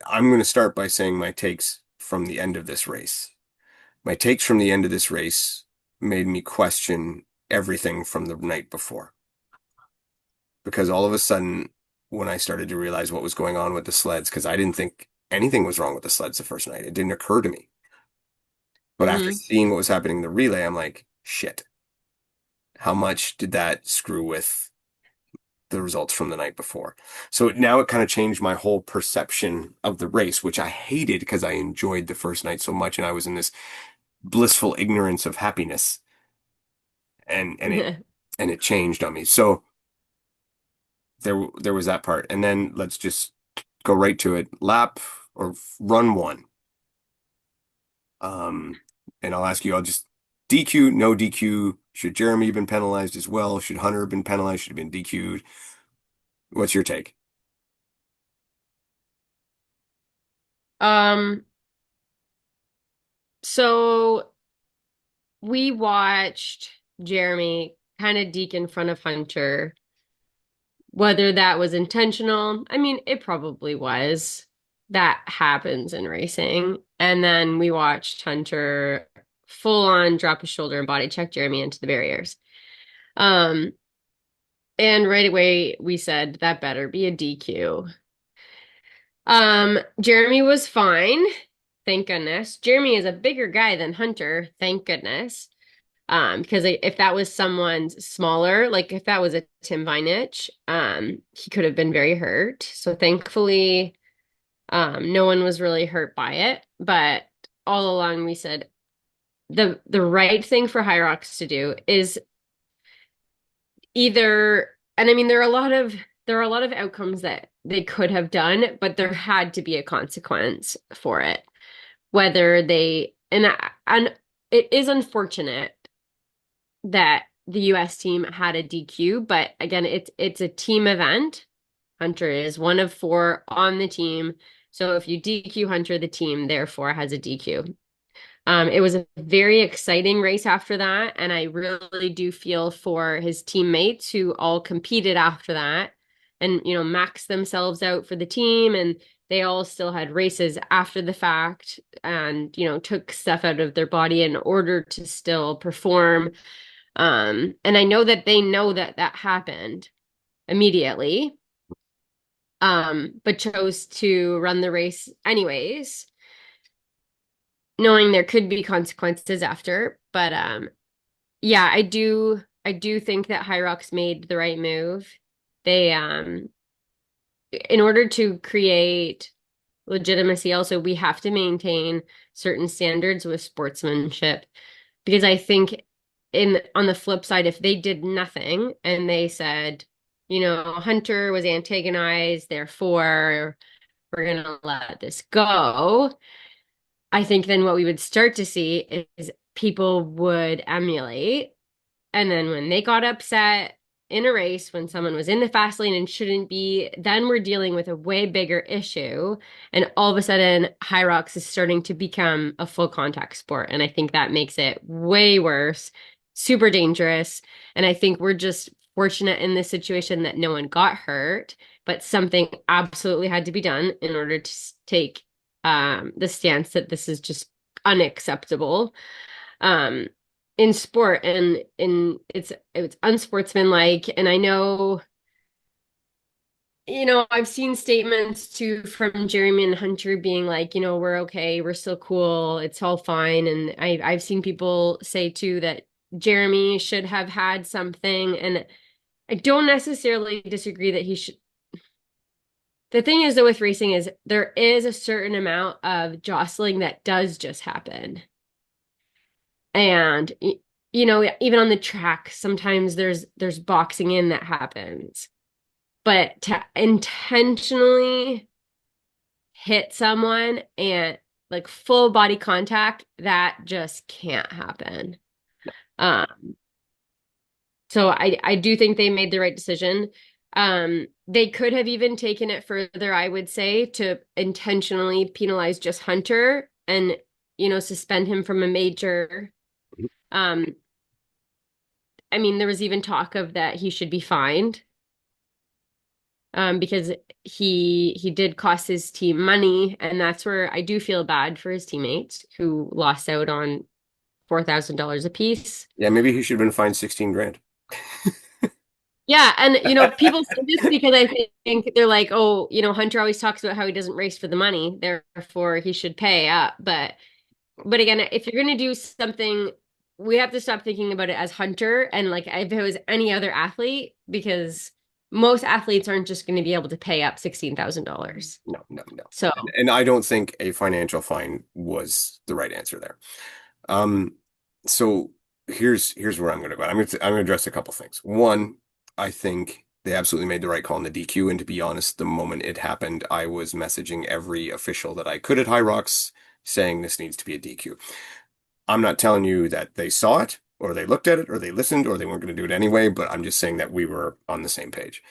I'm going to start by saying my takes from the end of this race. My takes from the end of this race made me question everything from the night before because all of a sudden, when I started to realize what was going on with the sleds, because I didn't think anything was wrong with the sleds the first night, it didn't occur to me. But after Hmm. seeing what was happening in the relay, I'm like, shit, how much did that screw with the results from the night before? So now it kind of changed my whole perception of the race, which I hated because I enjoyed the first night so much and I was in this blissful ignorance of happiness and and it and it changed on me. So there was that part. And then let's just go right to it. Lap or run one. Um and I'll ask you, I'll just DQ, no DQ. Should Jeremy been penalized as well? Should Hunter have been penalized? Should have been DQ'd? What's your take? Um, so we watched Jeremy kind of deke in front of Hunter. Whether that was intentional, I mean, it probably was. That happens in racing. And then we watched Hunter full on drop his shoulder and body check Jeremy into the barriers. Um, and right away we said that better be a DQ. Jeremy was fine, thank goodness. Jeremy is a bigger guy than Hunter, thank goodness. Because if that was someone smaller, like if that was a Tim Vinich, he could have been very hurt. So thankfully, no one was really hurt by it. But all along, we said the right thing for Hyrox to do is either, and I mean, there are a lot of outcomes that they could have done, but there had to be a consequence for it. Whether they and it is unfortunate that the US team had a DQ, but again, it's a team event. Hunter is one of four on the team. So if you DQ Hunter, the team therefore has a DQ. It was a very exciting race after that, and I really do feel for his teammates who all competed after that and, maxed themselves out for the team, and they all still had races after the fact and, took stuff out of their body in order to still perform. And I know that they know that that happened immediately, but chose to run the race anyways, knowing there could be consequences after. But yeah, I do think that Hyrox made the right move. They in order to create legitimacy, also we have to maintain certain standards with sportsmanship. Because I think in on the flip side, if they did nothing and they said, Hunter was antagonized, therefore we're gonna let this go, I think then what we would start to see is people would emulate. And then when they got upset in a race, when someone was in the fast lane and shouldn't be, then we're dealing with a way bigger issue. And all of a sudden, Hyrox is starting to become a full contact sport. And I think that makes it way worse, super dangerous. And I think we're just fortunate in this situation that no one got hurt, but something absolutely had to be done in order to take the stance that this is just unacceptable. Um, in sport and in it's unsportsmanlike. And I know, I've seen statements too from Jeremy and Hunter being like, we're okay, we're still cool, it's all fine. And I've seen people say too that Jeremy should have had something, and I don't necessarily disagree that he should. The thing is though with racing is there is a certain amount of jostling that does just happen. And even on the track, sometimes there's boxing in that happens. But to intentionally hit someone and like full body contact, that just can't happen. Um, so I do think they made the right decision. They could have even taken it further, I would say, to intentionally penalize just Hunter and, suspend him from a major. Um, I mean, there was even talk of that he should be fined, because he did cost his team money, and that's where I do feel bad for his teammates who lost out on $4,000 a piece. Yeah, maybe he should have been fined 16 grand. Yeah, and people say this because I think they're like, oh, Hunter always talks about how he doesn't race for the money, therefore he should pay up. But again, if you're gonna do something, we have to stop thinking about it as Hunter and like if it was any other athlete, because most athletes aren't just going to be able to pay up $16,000. No, no, no. So, And I don't think a financial fine was the right answer there. Um, so here's where I'm going to go. I'm going to address a couple things. One, I think they absolutely made the right call in the DQ. And to be honest, the moment it happened, I was messaging every official that I could at Hyrox saying this needs to be a DQ. I'm not telling you that they saw it or they looked at it or they listened or they weren't going to do it anyway, but I'm just saying that we were on the same page.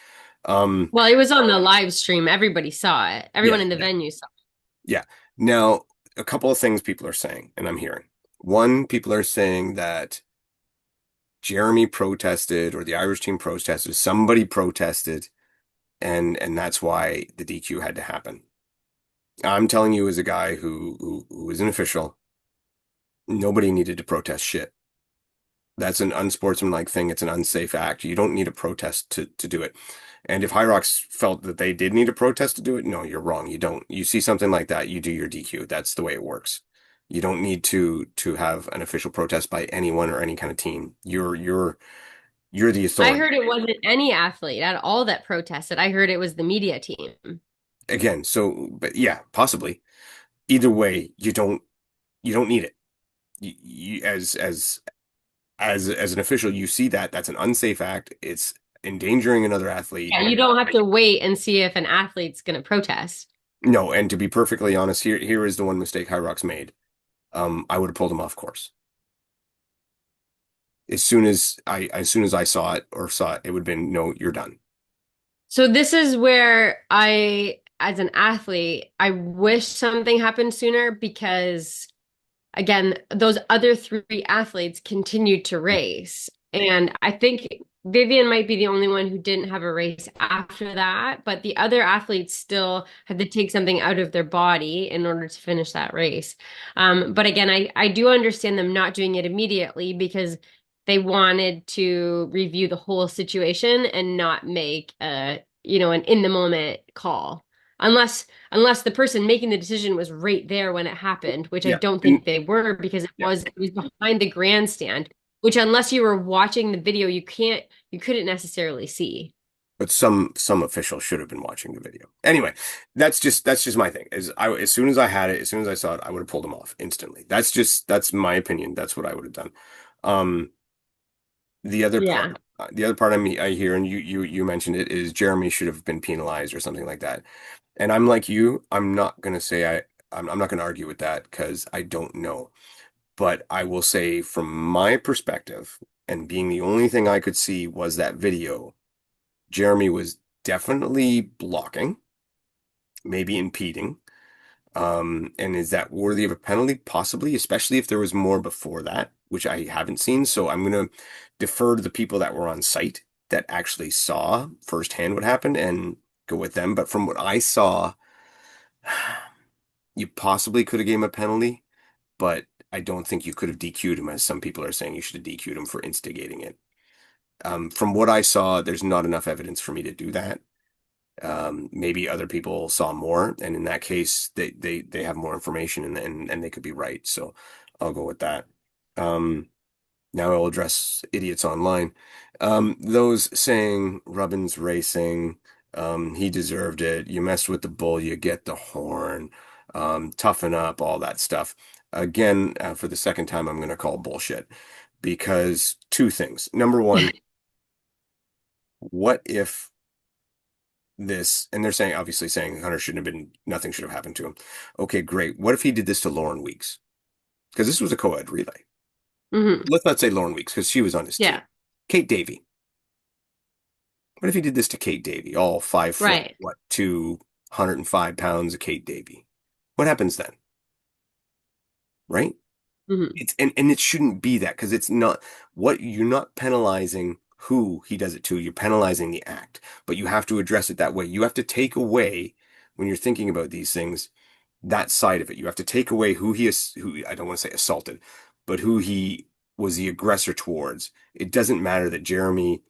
Um, well, it was on the live stream. Everybody saw it. yeah, Everyone in the yeah, venue saw yeah. Now, a couple of things people are saying, and I'm hearing. One, people are saying that Jeremy protested or the Irish team protested, somebody protested, and that's why the DQ had to happen. I'm telling you as a guy who is an official, nobody needed to protest shit. That's an unsportsmanlike thing. It's an unsafe act. You don't need a protest to do it. And if Hyrox felt that they did need a protest to do it, no, you're wrong. You don't. You see something like that, you do your DQ. That's the way it works. You don't need to have an official protest by anyone or any kind of team. You're the it. I authority. heard it wasn't any athlete at all that protested. I heard it was the media team. Again, so but yeah, possibly. Either way, you don't need it. As an official, you see that that's an unsafe act. It's endangering another athlete. Yeah, you don't have to wait and see if an athlete's going to protest. No, and to be perfectly honest, here is the one mistake Hyrox made. I would have pulled him off course. As soon as I saw it or saw it, it would have been no, you're done. So this is where as an athlete, I wish something happened sooner because again, those other three athletes continued to race. And I think Vivian might be the only one who didn't have a race after that, but the other athletes still had to take something out of their body in order to finish that race. But again, I do understand them not doing it immediately because they wanted to review the whole situation and not make an in the moment call. Unless the person making the decision was right there when it happened, which I Yeah, don't and think they were because it yeah, was behind the grandstand, which unless you were watching the video, you couldn't necessarily see. but some official should have been watching the video. Anyway, that's just my thing. As soon as I had it, as soon as I saw it, I would have pulled him off instantly. That's my opinion. That's what I would have done. Um, the other Yeah. part, I hear, and you mentioned it, is Jeremy should have been penalized or something like that. And I'm like you, I'm not gonna say I'm not gonna argue with that because I don't know. But I will say from my perspective, and being the only thing I could see was that video, Jeremy was definitely blocking, maybe impeding. And is that worthy of a penalty? Possibly, especially if there was more before that, which I haven't seen. So I'm going to defer to the people that were on site that actually saw firsthand what happened and go with them. But from what I saw, you possibly could have gave him a penalty, but I don't think you could have DQ'd him, as some people are saying you should have DQ'd him for instigating it. From what I saw, there's not enough evidence for me to do that. Maybe other people saw more, and in that case, they have more information, and they could be right. So I'll go with that. Um, Now I'll address idiots online. Those saying Rubbin's racing, he deserved it. You messed with the bull, you get the horn. Toughen up, all that stuff. Again, for the second time, I'm going to call bullshit because two things. Number one, what if this, and they're saying, obviously saying Hunter shouldn't have been, nothing should have happened to him. Okay, great. What if he did this to Lauren Weeks? Because this was a co-ed relay. Hmm. Let's not say Lauren Weeks because she was on his team. Yeah. Kate Davey. What if he did this to Kate Davey? All 5 foot, Right. what, 205 pounds of Kate Davey. What happens then? Right? Hmm. And it shouldn't be that because it's not what you're not penalizing who he does it to. You're penalizing the act, but you have to address it that way. You have to take away when you're thinking about these things that side of it. You have to take away who he is, who I don't want to say assaulted, but who he was the aggressor towards. It doesn't matter that Jeremy,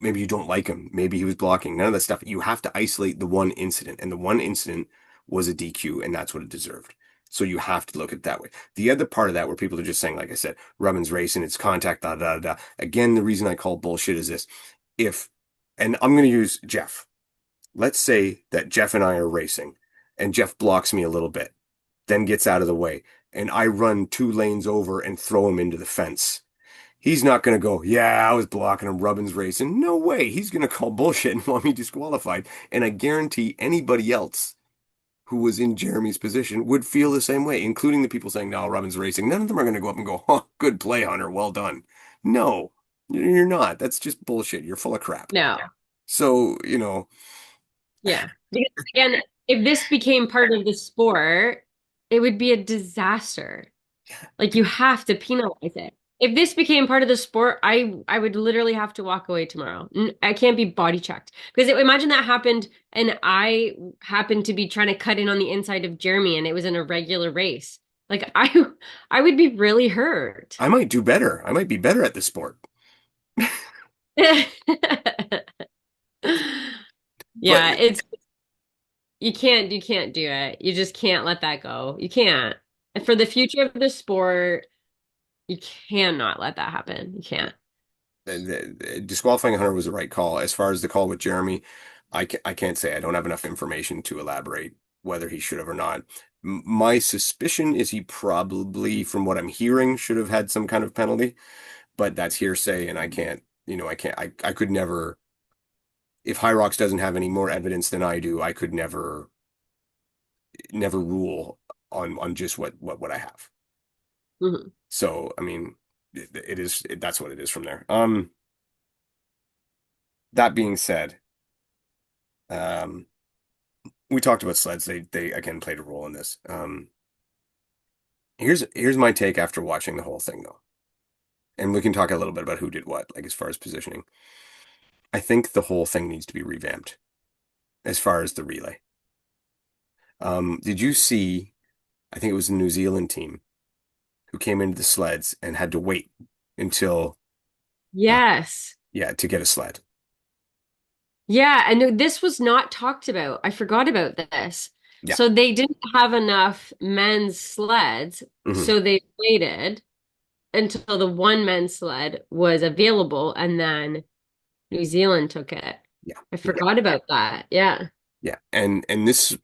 maybe you don't like him, maybe he was blocking, none of that stuff. You have to isolate the one incident, and the one incident was a DQ, and that's what it deserved. So you have to look at it that way. The other part of that, where people are just saying, like I said, Rubbin's racing, it's contact, da da da. Again, the reason I call bullshit is this: if, and I'm going to use Jeff. Let's say that Jeff and I are racing, and Jeff blocks me a little bit, then gets out of the way, and I run 2 lanes over and throw him into the fence. He's not going to go, yeah, I was blocking him, Rubbin's racing. No way. He's going to call bullshit and want me disqualified. And I guarantee anybody else who was in Jeremy's position would feel the same way, including the people saying, no, Rubbin's racing. None of them are going to go up and go, oh, good play, Hunter. Well done. No, you're not. That's just bullshit. You're full of crap. No. So, Yeah. Because again, if this became part of the sport, it would be a disaster. Like you have to penalize it. If this became part of the sport, I would literally have to walk away tomorrow. I can't be body checked because imagine that happened and I happened to be trying to cut in on the inside of Jeremy and it was in a regular race. Like I would be really hurt. I might do better. I might be better at the sport. But Yeah, it's you can't do it. You just can't let that go. You can't. And for the future of the sport, you cannot let that happen. You can't. disqualifying Hunter was the right call. As far as the call with Jeremy, I can't say. I don't have enough information to elaborate whether he should have or not. My suspicion is he probably, from what I'm hearing, should have had some kind of penalty, but that's hearsay, and I can't, I could never, if Hyrox doesn't have any more evidence than I do, I could never rule on just what I have. Mhm. So, I mean, that's what it is from there. That being said, um, we talked about sleds. They again played a role in this. Here's my take after watching the whole thing though, and we can talk a little bit about who did what, like as far as positioning. I think the whole thing needs to be revamped as far as the relay. Did you see? I think it was the New Zealand team who came into the sleds and had to wait until, uh, Yes. yeah, to get a sled. Yeah, and this was not talked about. I forgot about this. Yeah. So they didn't have enough men's sleds, Hmm. so they waited until the one men's sled was available, and then New Zealand took it. Yeah. I Yeah. forgot about that. Yeah. Yeah. And this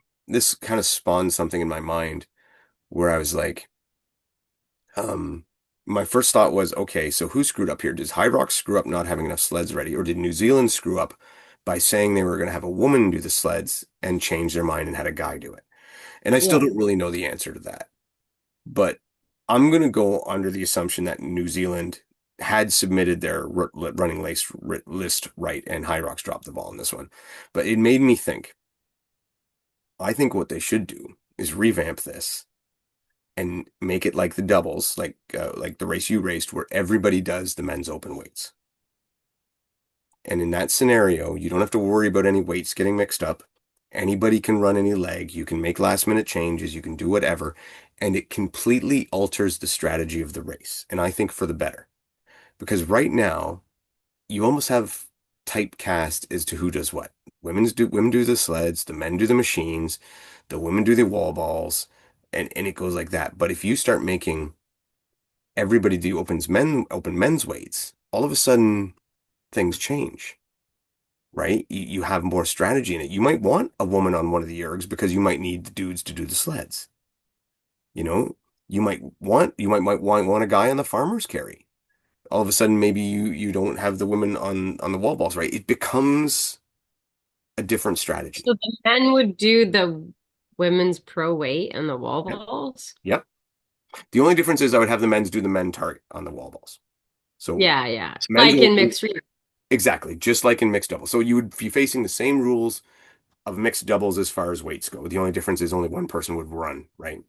kind of spawned something in my mind where I was like, Um, my first thought was, okay, so who screwed up here? Does Hyrox screw up not having enough sleds ready, or did New Zealand screw up by saying they were going to have a woman do the sleds and change their mind and had a guy do it? And I still Yeah. don't really know the answer to that, but I'm going to go under the assumption that New Zealand had submitted their running list right, and Hyrox dropped the ball in this one. But it made me think. I think what they should do is revamp this and make it like the doubles, like the race you raced, where everybody does the men's open weights. And in that scenario, you don't have to worry about any weights getting mixed up. Anybody can run any leg. You can make last minute changes. You can do whatever. And it completely alters the strategy of the race. And I think for the better. Because right now, you almost have typecast as to who does what. Women do the sleds, the men do the machines, the women do the wall balls, and it goes like that. But if you start making everybody do open men's weights, all of a sudden things change, right? You have more strategy in it. You might want a woman on one of the ergs because you might need the dudes to do the sleds. You know, you might want a guy on the farmer's carry. All of a sudden, maybe you don't have the women on the wall balls, right? It becomes a different strategy. So the men would do the women's pro weight and the wall Yep. balls. Yep. The only difference is I would have the men's do the men target on the wall balls. So Yeah, yeah. men's Like in will mixed relay. exactly just like in mixed doubles. So you would be facing the same rules of mixed doubles as far as weights go. The only difference is only one person would run, right?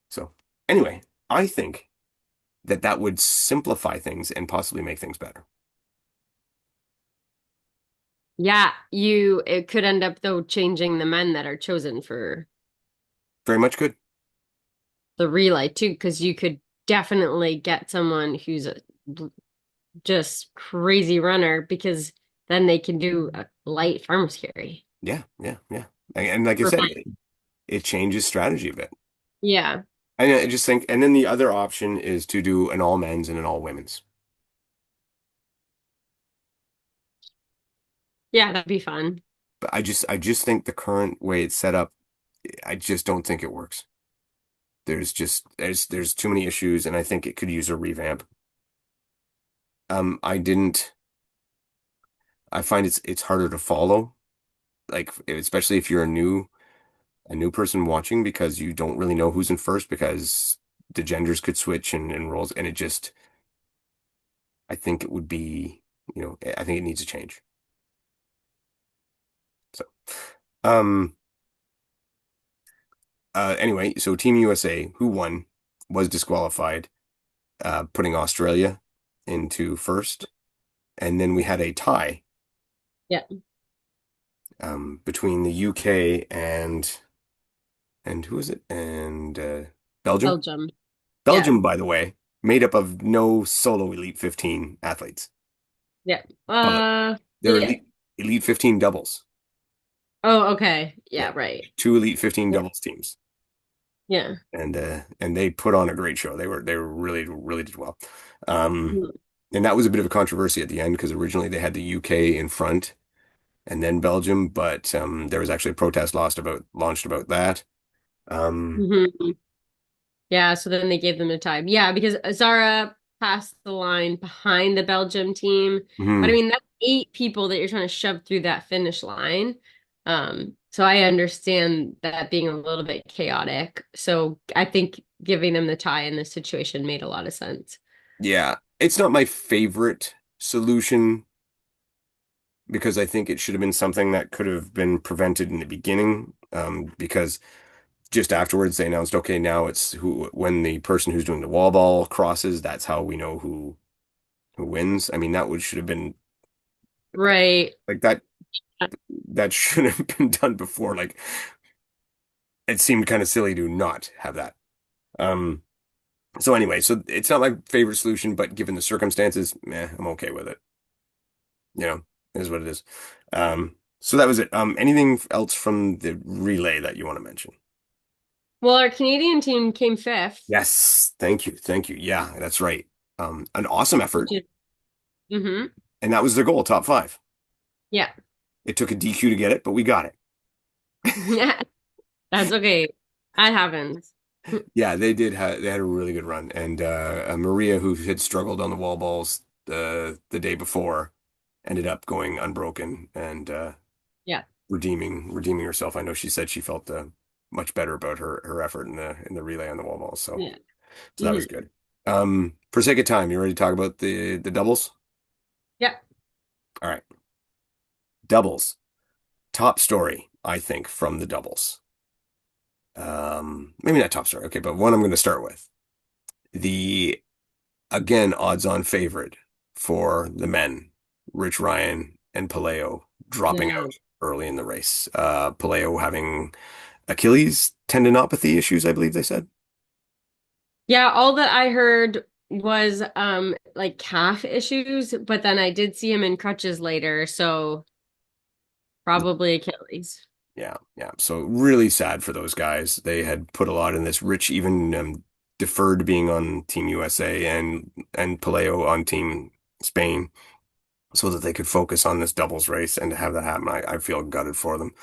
So anyway, I think that would simplify things and possibly make things better. Yeah, it could end up though changing the men that are chosen for Very much good. the relay too, because you could definitely get someone who's a just crazy runner because then they can do a light farmer's carry Yeah, yeah, yeah. And like I for said, fun. it changes strategy a bit. Yeah. I just think, and then the other option is to do an all men's and an all women's. Yeah, that'd be fun. But I just think the current way it's set up, I just don't think it works. There's too many issues, and I think it could use a revamp. I didn't. I find it's harder to follow, like especially if you're a new person watching because you don't really know who's in first because the genders could switch and roles, and it just I think it would be, I think it needs a change. So, um, anyway, so Team USA, who won, was disqualified, putting Australia into first, and then we had a tie, Yeah. between the UK and who is it? And Belgium. Belgium. Yeah. Belgium, by the way, made up of no solo Elite 15 athletes, Yeah. but they're Yeah. Elite 15 doubles. Oh, okay. Yeah, Yeah, right. two Elite 15 Yeah. doubles teams. Yeah. And they put on a great show. They were really really did well. Um, Mhm. and that was a bit of a controversy at the end because originally they had the UK in front and then Belgium, but there was actually a protest launched about that. Um, Mhm. Yeah, so then they gave them a time. Yeah, because Zara passed the line behind the Belgium team. But I mhm. mean, that's eight people that you're trying to shove through that finish line. So I understand that being a little bit chaotic. So I think giving them the tie in this situation made a lot of sense. Yeah, it's not my favorite solution because I think it should have been something that could have been prevented in the beginning. Because just afterwards they announced, okay, now it's who when the person who's doing the wall ball crosses, that's how we know who wins. I mean, that would should have been Right. like that. That should have been done before. Like it seemed kind of silly to not have that. Um. So anyway, so it's not my favorite solution, but given the circumstances, I'm okay with it. It is what it is. So that was it. Anything else from the relay that you want to mention? Well, our Canadian team came fifth, Yes, thank you, thank you. Yeah, that's right. An awesome which effort, is, hmm and that was their goal, top five. Yeah. It took a DQ to get it, but we got it. Yeah. That's okay. That happens. Yeah, they had a really good run, and Maria, who had struggled on the wall balls the day before, ended up going unbroken and Yeah. redeeming herself. I know she said she felt much better about her effort in the relay on the wall balls. So Yeah. so that was good. For sake of time, you ready to talk about the doubles? Yeah. All right, doubles. Top story, I think, from the doubles. Maybe not top story. Okay, but one I'm going to start with. The again odds-on favorite for the men, Rich Ryan and Paleo dropping Yeah. out. early in the race. Paleo having Achilles tendinopathy issues, I believe they said. Yeah, all that I heard was like calf issues, but then I did see him in crutches later, so probably Achilles. Yeah, yeah. So really sad for those guys. They had put a lot in this. Rich even deferred being on Team USA and Paleo on Team Spain so that they could focus on this doubles race and to have that happen. I feel gutted for them.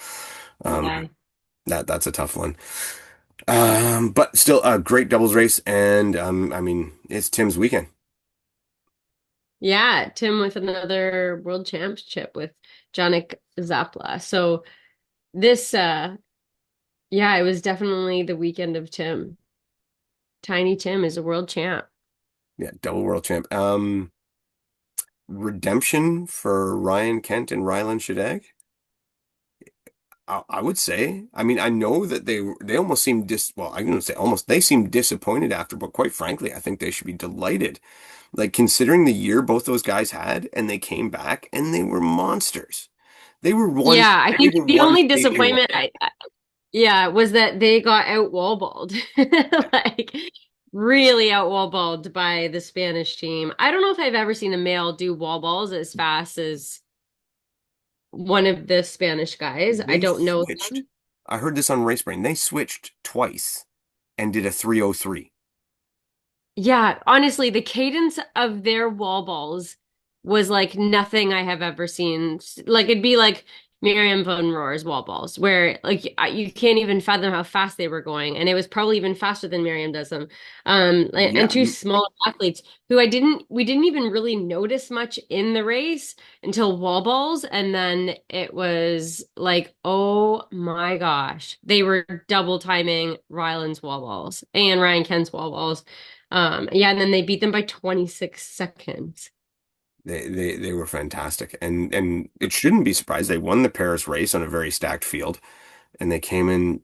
Yeah. Um, that's a tough one. But still a great doubles race, and I mean it's Tim's weekend. Yeah, Tim with another world championship with Janik Zapla. So this yeah, it was definitely the weekend of Tim. Tiny Tim is a world champ. Yeah, double world champ. Redemption for Ryan Kent and Rylan Shadag. I would say. I mean, I know that they almost seem well, I'm gonna say almost they seem disappointed after, but quite frankly, I think they should be delighted. Like considering the year both those guys had, and they came back and they were monsters. Yeah, I They think were the one only stage away. disappointment yeah, was that they got out wall balled. Like really out wall balled by the Spanish team. I don't know if I've ever seen a male do wall balls as fast as one of the Spanish guys. I They don't know switched. them. I heard this on Race Brain. They switched twice and did a 303. Yeah, honestly, the cadence of their wall balls was like nothing I have ever seen. Like it'd be like Miriam von Rohr's wall balls, where like you can't even fathom how fast they were going, and it was probably even faster than Miriam does them. And Yeah, two small athletes who we didn't even really notice much in the race until wall balls, and then it was like, oh my gosh, they were double timing Ryland's wall balls and Ryan Kent's wall balls. Yeah, and then they beat them by 26 seconds. they were fantastic, and it shouldn't be surprised. They won the Paris race on a very stacked field, and they came in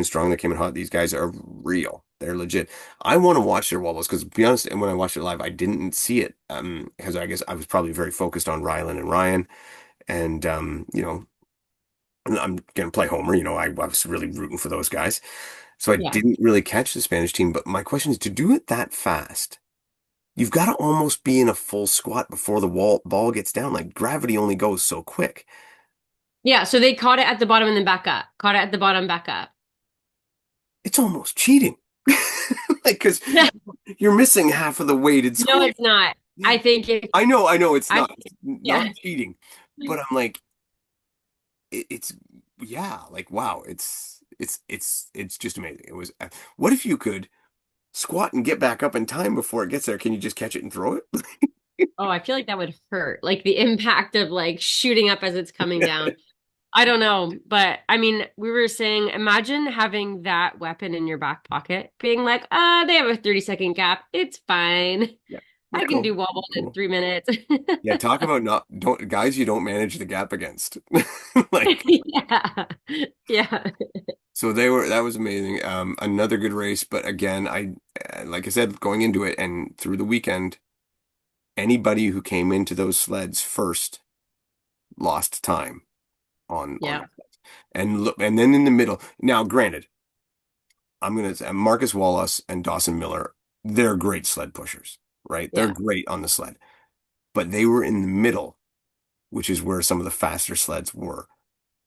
strong. They came in hot. These guys are real. They're legit. I want to watch their wobbles because, to be honest, and when I watched it live, I didn't see it because I guess I was probably very focused on Rylan and Ryan, and I'm gonna play Homer. I was really rooting for those guys, so I Yeah. didn't really catch the Spanish team. But my question is, to do it that fast. You've got to almost be in a full squat before the ball gets down. Like gravity only goes so quick. Yeah, so they caught it at the bottom and then back up. Caught it at the bottom, back up. It's almost cheating. Like, because you're missing half of the weighted No, squat. it's not. I think it, I know it's I, not. It's not yeah. cheating. But I'm like, it's, yeah, like, wow, it's just amazing. It was, what if you could squat and get back up in time before it gets there? Can you just catch it and throw it? Oh, I feel like that would hurt. Like the impact of like shooting up as it's coming down. I don't know, but I mean, we were saying, imagine having that weapon in your back pocket, being like, they have a 30-second gap. It's fine. Yeah. Yeah, I can cool. do wobble in Cool. 3 minutes. Yeah, talk about not don't guys you don't manage the gap against. Like Yeah. Yeah. so that was amazing. Another good race, but again, like I said, going into it and through the weekend, anybody who came into those sleds first lost time on Yeah. and look and then in the middle. Now, granted, I'm gonna say Marcus Wallace and Dawson Miller, they're great sled pushers, right? They're Yeah. great on the sled, but they were in the middle, which is where some of the faster sleds were.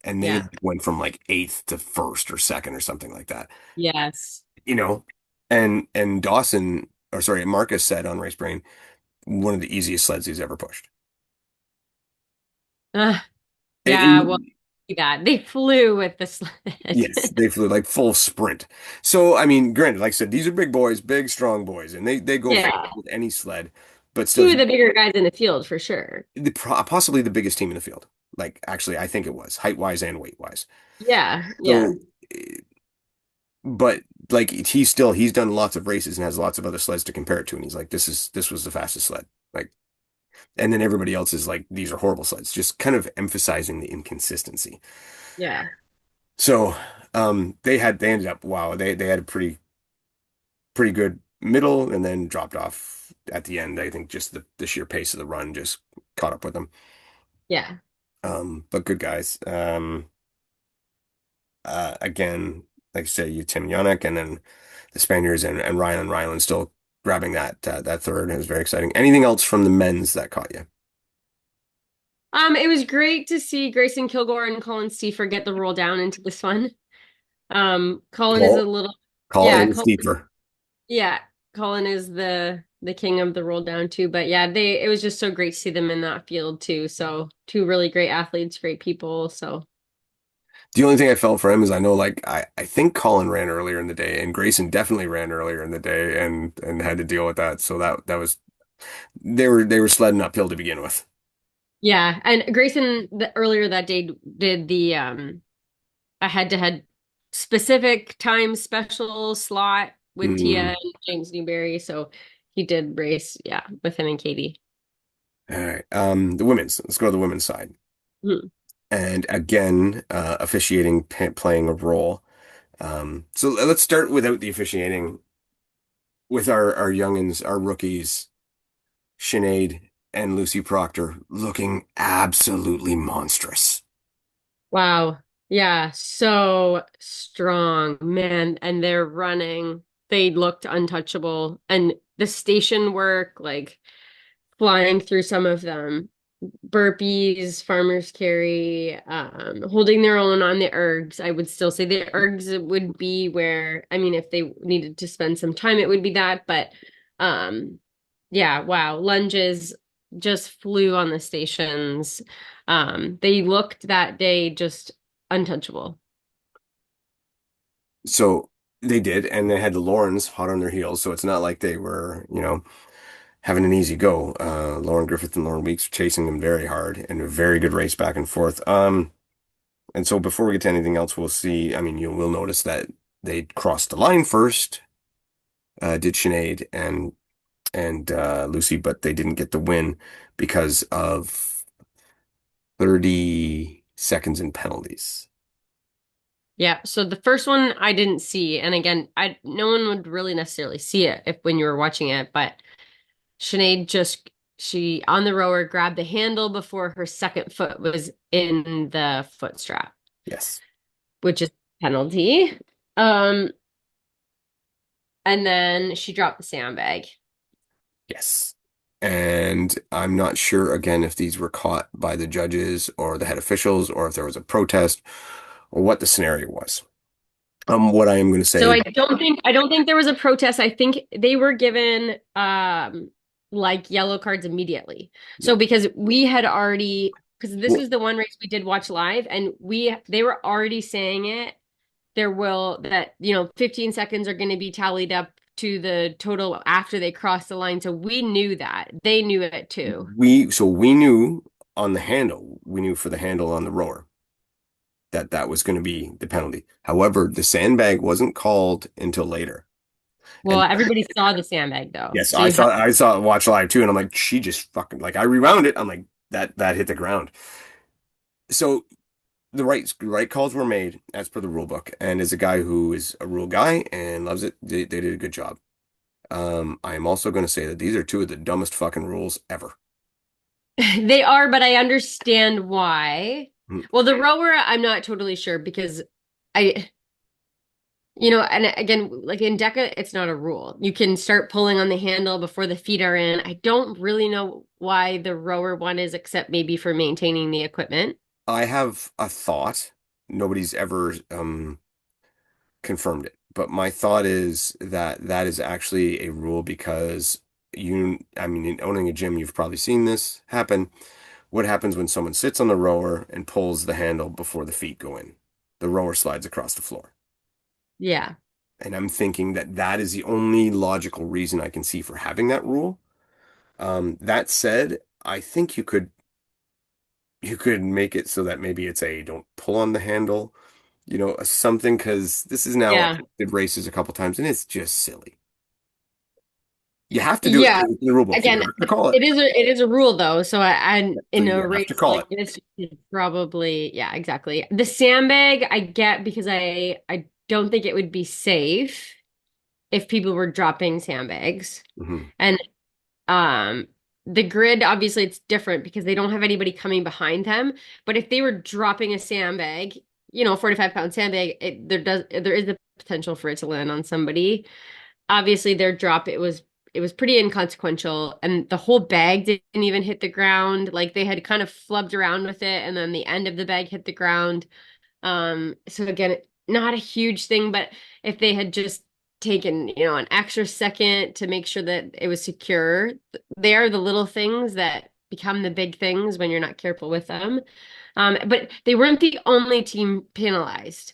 And they Yeah. like, went from like eighth to first or second or something like that, Yes. you know? And Dawson, or sorry, Marcus said on Race Brain, one of the easiest sleds he's ever pushed. Uh, yeah. Well, And that they flew with the sled. yes, they flew like full sprint. So, I mean, granted, like I said, these are big boys, big, strong boys, and they go fast Yeah. with any sled, but still, Two of the bigger guys in the field for sure. possibly the biggest team in the field. Like, actually, I think it was height wise and weight wise. Yeah. Yeah. So, but like he's done lots of races and has lots of other sleds to compare it to, and he's like, this was the fastest sled. Like, and then everybody else is like, these are horrible sleds, just kind of emphasizing the inconsistency. Yeah. So, they ended up wow, they had a pretty good middle and then dropped off at the end. I think just the sheer pace of the run just caught up with them. Yeah. but good guys. Again, like I say, you Tim Yannick, and then the Spaniards and Ryland still grabbing that third. It was very exciting. Anything else from the men's that caught you? It was great to see Grayson Kilgore and Colin Steefer get the roll down into this one. Colin is a Call little, Colin yeah, and Steeper. yeah, Colin is the king of the roll down too. But yeah, it was just so great to see them in that field too. So two really great athletes, great people. So The only thing I felt for him is I know like I think Colin ran earlier in the day and Grayson definitely ran earlier in the day and had to deal with that. So that was they were sledding uphill to begin with. yeah, and Grayson earlier that day did the a head-to-head specific time special slot with Tia Mm. and James Newberry. So he did race, yeah, with him and Katie. All right. The women's. Let's go to the women's side. Hmm. And again, officiating playing a role. So let's start without the officiating with our youngins, our rookies, Sinead and Lucy Proctor looking absolutely monstrous. Wow. Yeah, so strong, man. And they're running. They looked untouchable. And the station work, like flying through some of them. Burpees, farmer's carry, holding their own on the ergs. I would still say the ergs would be where, I mean, if they needed to spend some time, it would be that. But yeah, wow. Lunges just flew on the stations. They looked that day just untouchable. So they did, and they had the Laurens hot on their heels. So it's not like they were, having an easy go. Lauren Griffith and Lauren Weeks chasing them very hard and a very good race back and forth. And so before we get to anything else, we'll see. I mean, you will notice that they crossed the line first, did Sinead and Lucy, but they didn't get the win because of 30 seconds in penalties. Yeah, so the first one I didn't see, and again, I no one would really necessarily see it if when you were watching it, but Sinead just she on the rower grabbed the handle before her second foot was in the foot strap, Yes. which is penalty. Um, and then she dropped the sandbag. Yes. And I'm not sure again if these were caught by the judges or the head officials or if there was a protest or what the scenario was. What I am going to So say, I don't think there was a protest. I think they were given like yellow cards immediately. yeah. So because we had already because this Well, was the one race we did watch live and we they were already saying it there will that 15 seconds are going to be tallied up to the total after they cross the line. So we knew that. They knew it too. we knew on the handle, we knew for the handle on the rower that that was going to be the penalty. However, the sandbag wasn't called until later. Well, And everybody saw the sandbag though. yes, So you have I saw it watch live too, and I'm like, she just fucking like I rewound it. I'm like, that hit the ground. So the right calls were made as per the rule book, and as a guy who is a rule guy and loves it, they did a good job. I am also going to say that these are two of the dumbest fucking rules ever. they are, but I understand why. Mm. Well, the rower, I'm not totally sure because I and again, like in DECA, it's not a rule. You can start pulling on the handle before the feet are in. I don't really know why the rower one is, except maybe for maintaining the equipment. I have a thought. Nobody's ever confirmed it, but my thought is that that is actually a rule because I mean, in owning a gym, you've probably seen this happen. What happens when someone sits on the rower and pulls the handle before the feet go in? The rower slides across the floor. Yeah. And I'm thinking that that is the only logical reason I can see for having that rule. That said, I think you could make it so that maybe it's a don't pull on the handle, something because this is now Yeah. affected races a couple times and it's just silly. You have to do it Yeah. in the rule book. You Again, have to call it. it is a rule though. So I So in you a have to race call like it. this, it's probably yeah, exactly. The sandbag I get because I don't think it would be safe if people were dropping sandbags. Hmm. And um the grid, obviously it's different because they don't have anybody coming behind them. But if they were dropping a sandbag, 45-pound sandbag, there is the potential for it to land on somebody. Obviously their drop, it was pretty inconsequential, and the whole bag didn't even hit the ground. Like they had kind of flubbed around with it, and then the end of the bag hit the ground. So again, not a huge thing, but if they had just taken, an extra second to make sure that it was secure, they are the little things that become the big things when you're not careful with them. But they weren't the only team penalized.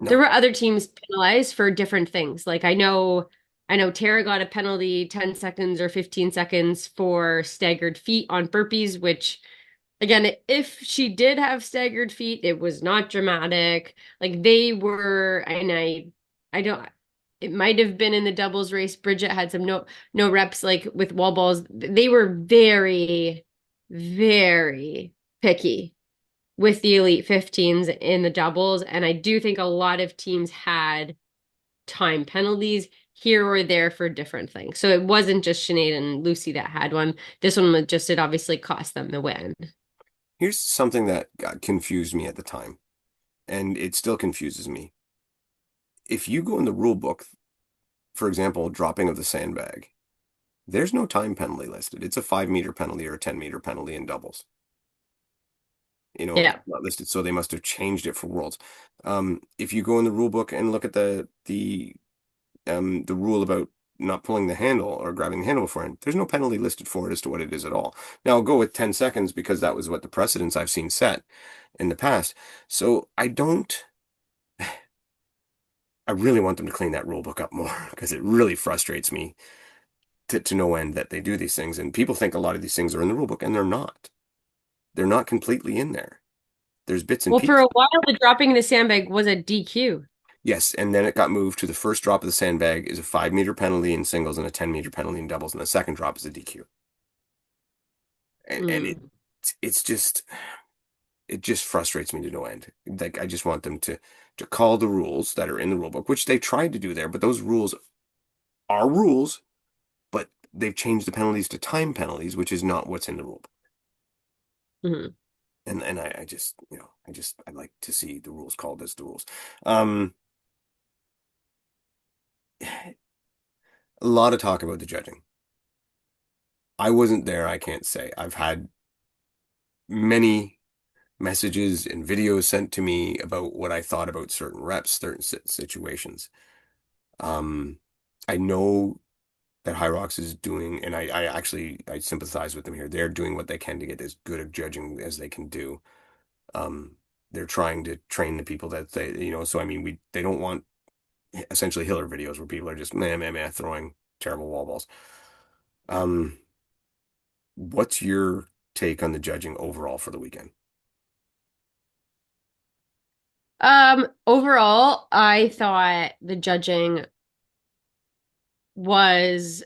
There No. were other teams penalized for different things. Like I know Tara got a penalty 10 seconds or 15 seconds for staggered feet on burpees, which again, if she did have staggered feet, it was not dramatic. Like they were, and I don't, it might have been in the doubles race. Bridget had some no reps like with wall balls. They were very, very picky with the Elite 15s in the doubles. And I do think a lot of teams had time penalties here or there for different things. So it wasn't just Sinead and Lucy that had one. This one was just, it obviously cost them the win. Here's something that got confused me at the time, and it still confuses me. If you go in the rule book, for example, dropping of the sandbag, there's no time penalty listed. It's a 5 meter penalty or a 10 meter penalty in doubles. It's Yeah. not listed, so they must have changed it for Worlds. If you go in the rule book and look at the rule about not pulling the handle or grabbing the handle beforehand, there's no penalty listed for it as to what it is at all. Now I'll go with 10 seconds because that was what the precedents I've seen set in the past. So I really want them to clean that rule book up more because it really frustrates me to no end that they do these things. And people think a lot of these things are in the rule book, and they're not. They're not completely in there. There's bits and Well, for pieces. a while, the dropping the sandbag was a DQ. Yes, and then it got moved to the first drop of the sandbag is a 5 meter penalty in singles and a 10 meter penalty in doubles, and the second drop is a DQ. And Mm. it just frustrates me to no end. Like I just want them to call the rules that are in the rule book, which they tried to do there, but those rules are rules, but they've changed the penalties to time penalties, which is not what's in the rule book. Mhm. And I just, I'd like to see the rules called as the rules. Um, a lot of talk about the judging. I wasn't there, I can't say. I've had many messages and videos sent to me about what I thought about certain reps, certain situations. Um, I know that Hyrox is doing, and I actually I sympathize with them here. They're doing what they can to get as good of judging as they can do. Um, they're trying to train the people that so I mean, they don't want essentially Hiller videos where people are just meh, meh, meh, throwing terrible wall balls. Um, what's your take on the judging overall for the weekend? Overall, I thought the judging was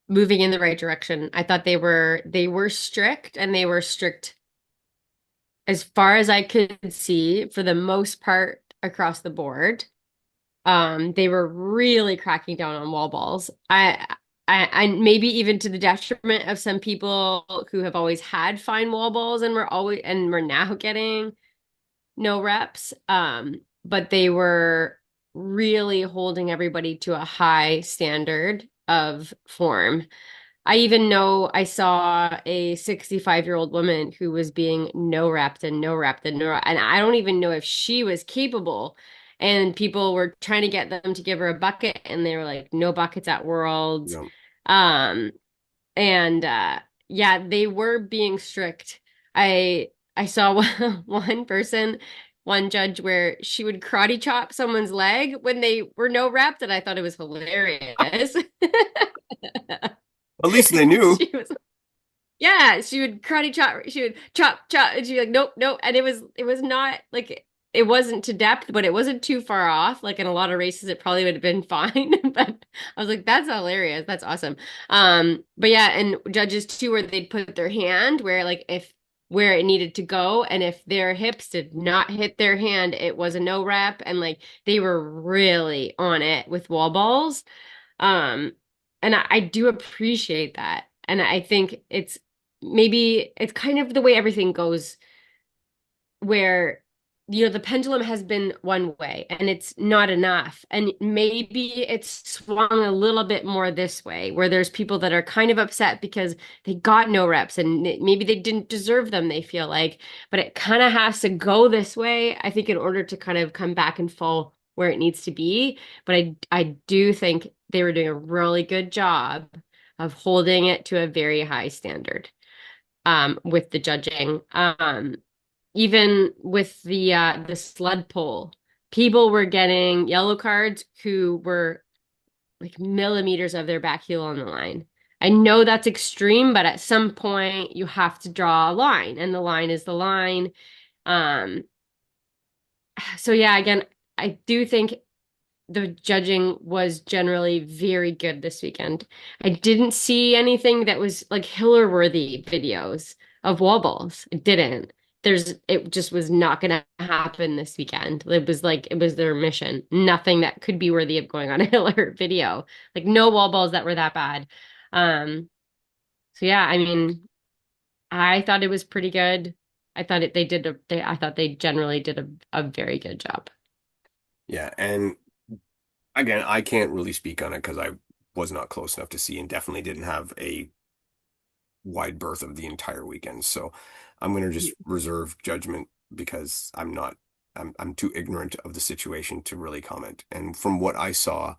moving in the right direction. I thought they were strict, and they were strict as far as I could see for the most part across the board. They were really cracking down on wall balls. I maybe even to the detriment of some people who have always had fine wall balls and we're now getting no reps. But they were really holding everybody to a high standard of form. I even know I saw a 65-year-old woman who was being no repped and no repped and and I don't even know if she was capable. And people were trying to get them to give her a bucket, and they were like, no buckets at Worlds. No. Um, and yeah, they were being strict. I saw one person, one judge where she would karate chop someone's leg when they were no repped, and I thought it was hilarious. At least they knew. She was yeah, she would karate chop. She would chop chop, and she'd be like, nope, nope. And it was not like it wasn't to depth, but it wasn't too far off. Like in a lot of races, it probably would have been fine. But I was like, that's hilarious. That's awesome. But yeah, and judges too, where they'd put their hand where like if where it needed to go, and if their hips did not hit their hand, it was a no rep, and like they were really on it with wall balls. Um, and I do appreciate that. And I think maybe it's kind of the way everything goes where the pendulum has been one way and it's not enough, and maybe it's swung a little bit more this way where there's people that are kind of upset because they got no reps and maybe they didn't deserve them, they feel like, but it kind of has to go this way, I think, in order to kind of come back and fall where it needs to be. But I do think they were doing a really good job of holding it to a very high standard with the judging. Even with the sled pull, people were getting yellow cards who were like millimeters of their back heel on the line. I know that's extreme, but at some point you have to draw a line, and the line is the line. Um, so yeah, again, I do think the judging was generally very good this weekend. I didn't see anything that was like Hiller worthy videos of wobbles. It didn't. It just was not going to happen this weekend. It was like, it was their mission. Nothing that could be worthy of going on a Hiller video. Like no wall balls that were that bad. So yeah, I mean, I thought it was pretty good. I thought I thought they generally did a very good job. Yeah, and again, I can't really speak on it because I was not close enough to see and definitely didn't have a wide berth of the entire weekend. So I'm going to just reserve judgment because I'm too ignorant of the situation to really comment. And from what I saw,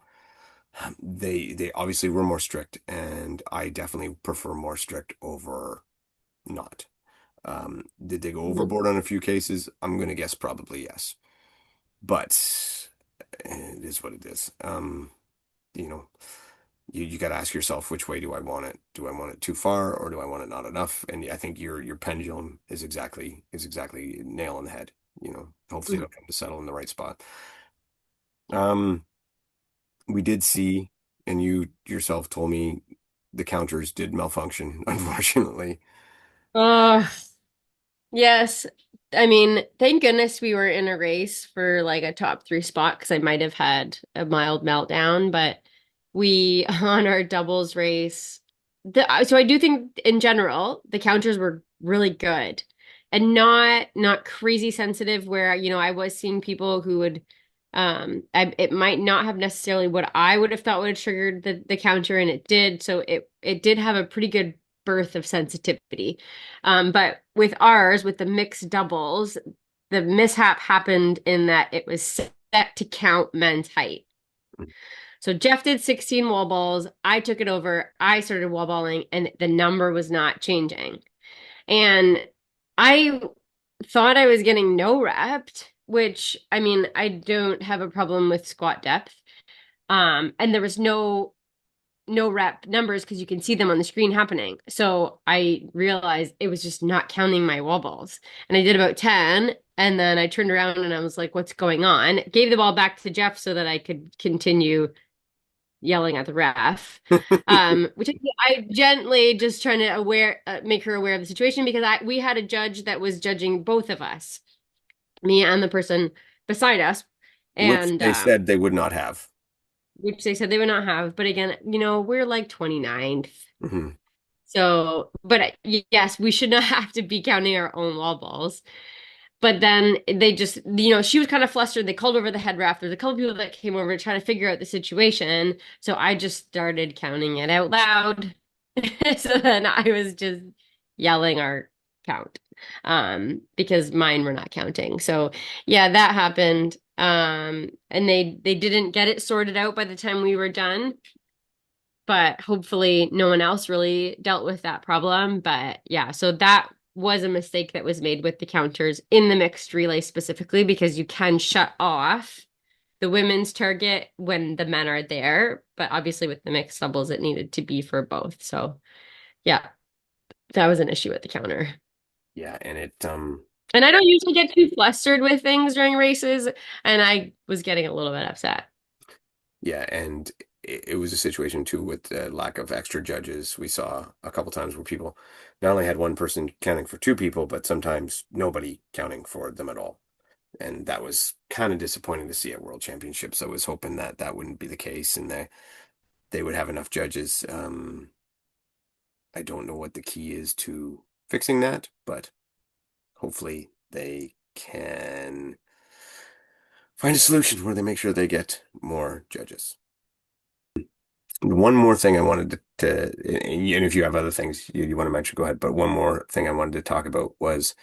they obviously were more strict, and I definitely prefer more strict over not. Did they go Mhm. overboard on a few cases? I'm going to guess probably yes. But it is what it is. You know, you got to ask yourself, which way do I want it? Do I want it too far or do I want it not enough? And I think your pendulum is exactly nail on the head. Hopefully Mhm. it'll come to settle in the right spot. Um, we did see, and you yourself told me the counters did malfunction, unfortunately. Oh, yes. I mean, thank goodness we were in a race for like a top three spot because I might have had a mild meltdown. But we, on our doubles race, so I do think in general, the counters were really good and not crazy sensitive where, I was seeing people who would, it might not have necessarily what I would have thought would have triggered the counter, and it did. So it did have a pretty good birth of sensitivity. But with ours, with the mixed doubles, the mishap happened in that it was set to count men's height. So Jeff did 16 wall balls. I took it over. I started wall balling, and the number was not changing. And I thought I was getting no repped, which I mean, I don't have a problem with squat depth. And there was no rep numbers because you can see them on the screen happening. So I realized it was just not counting my wall balls. And I did about 10. And then I turned around and I was like, what's going on? Gave the ball back to Jeff so that I could continue yelling at the ref. Which I gently just trying to make her aware of the situation because we had a judge that was judging both of us, me and the person beside us. Which And they said they would not have. which they said they would not have. But again, we're like 29th. Hmm. So, but yes, we should not have to be counting our own wall balls. But then they just, she was kind of flustered. They called over the head ref. There's a couple people that came over to try to figure out the situation. So I just started counting it out loud. So then I was just yelling our count because mine were not counting. So yeah, that happened. And they didn't get it sorted out by the time we were done, but hopefully no one else really dealt with that problem. But yeah, so that was a mistake that was made with the counters in the mixed relay specifically because you can shut off the women's target when the men are there. But obviously with the mixed doubles, it needed to be for both. So yeah, that was an issue with the counter. Yeah, and And I don't usually get too flustered with things during races, and I was getting a little bit upset. yeah, and it was a situation too with the lack of extra judges. We saw a couple times where people not only had one person counting for two people, but sometimes nobody counting for them at all. And that was kind of disappointing to see at World Championships. I was hoping that that wouldn't be the case and they would have enough judges. I don't know what the key is to fixing that, but hopefully they can find a solution where they make sure they get more judges. One more thing I wanted and if you have other things you want to mention, go ahead. But one more thing I wanted to talk about was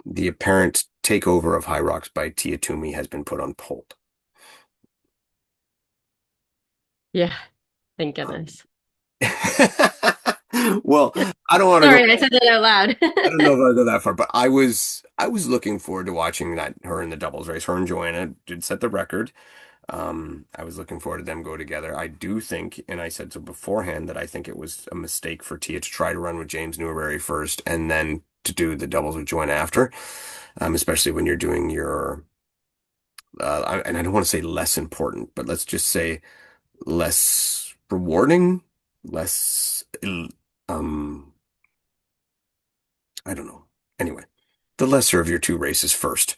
the apparent takeover of Hyrox by Tia Toomey has been put on hold. Yeah, thank Um, goodness. well, I don't want to go. Sorry, I said that out loud. I don't know if I'll go that far, but I was looking forward to watching that her in the doubles race. Her and Joanna did set the record. I was looking forward to them go together. I do think, and I said so beforehand, that I think it was a mistake for Tia to try to run with James Newberry first and then to do the doubles with Joanna after, especially when you're doing your, and I don't want to say less important, but let's just say less rewarding, less, um, I don't know. Anyway, the lesser of your two races first.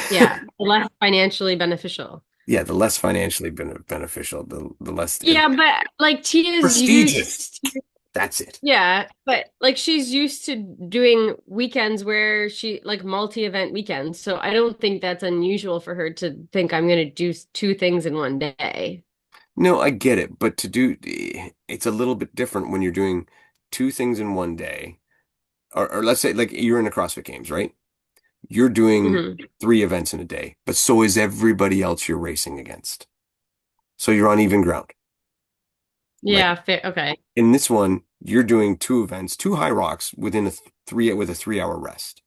Yeah, less financially beneficial. Yeah, the less financially beneficial, the less Yeah, but like Tia's prestigious. used, That's it. yeah, but like she's used to doing weekends where she like multi-event weekends. So I don't think that's unusual for her to think I'm going to do two things in one day. No, I get it, but it's a little bit different when you're doing two things in one day. Or let's say like you're in the CrossFit Games, right? You're doing Hmm. three events in a day, but so is everybody else you're racing against. So you're on even ground. Like Yeah, fair. Okay. in this one, you're doing two events, two high rocks within three with a 3 hour rest.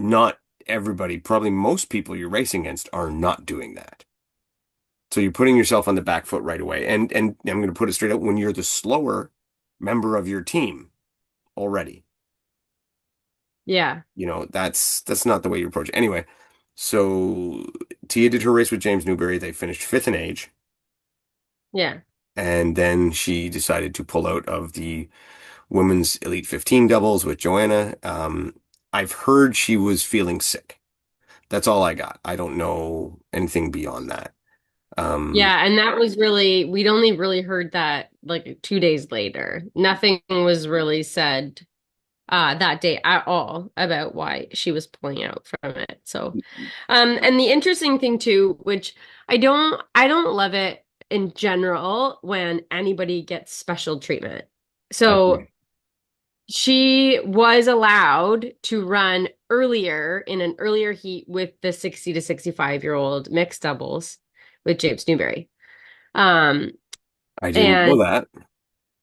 Not everybody, probably most people you're racing against are not doing that. So you're putting yourself on the back foot right away. And I'm going to put it straight out when you're the slower member of your team already. Yeah. That's not the way you approach it. Anyway, so Tia did her race with James Newberry. They finished fifth in age, Yeah. and then she decided to pull out of the women's Elite 15 doubles with Joanna. I've heard she was feeling sick. That's all I got. I don't know anything beyond that. Um, Yeah, and that was really, we'd only really heard that like 2 days later. Nothing was really said that day at all about why she was pulling out from it. So, and the interesting thing too, which I don't love it in general when anybody gets special treatment. So agree. she was allowed to run earlier in an earlier heat with the 60 to 65-year-old mixed doubles with James Newberry. Um, I didn't know and that.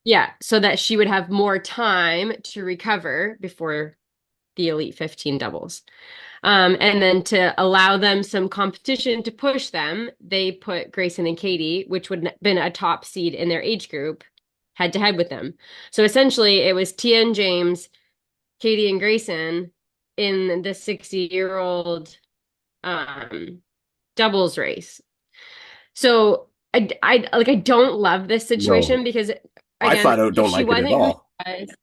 yeah, so that she would have more time to recover before the Elite 15 doubles. And then to allow them some competition to push them, they put Grayson and Katie, which would have been a top seed in their age group, head to head with them. So essentially, it was Tia and James, Katie and Grayson in the 60-year-old um, doubles race. So I don't love this No, situation because I again, flat out if don't she like it at wasn't who all. she was,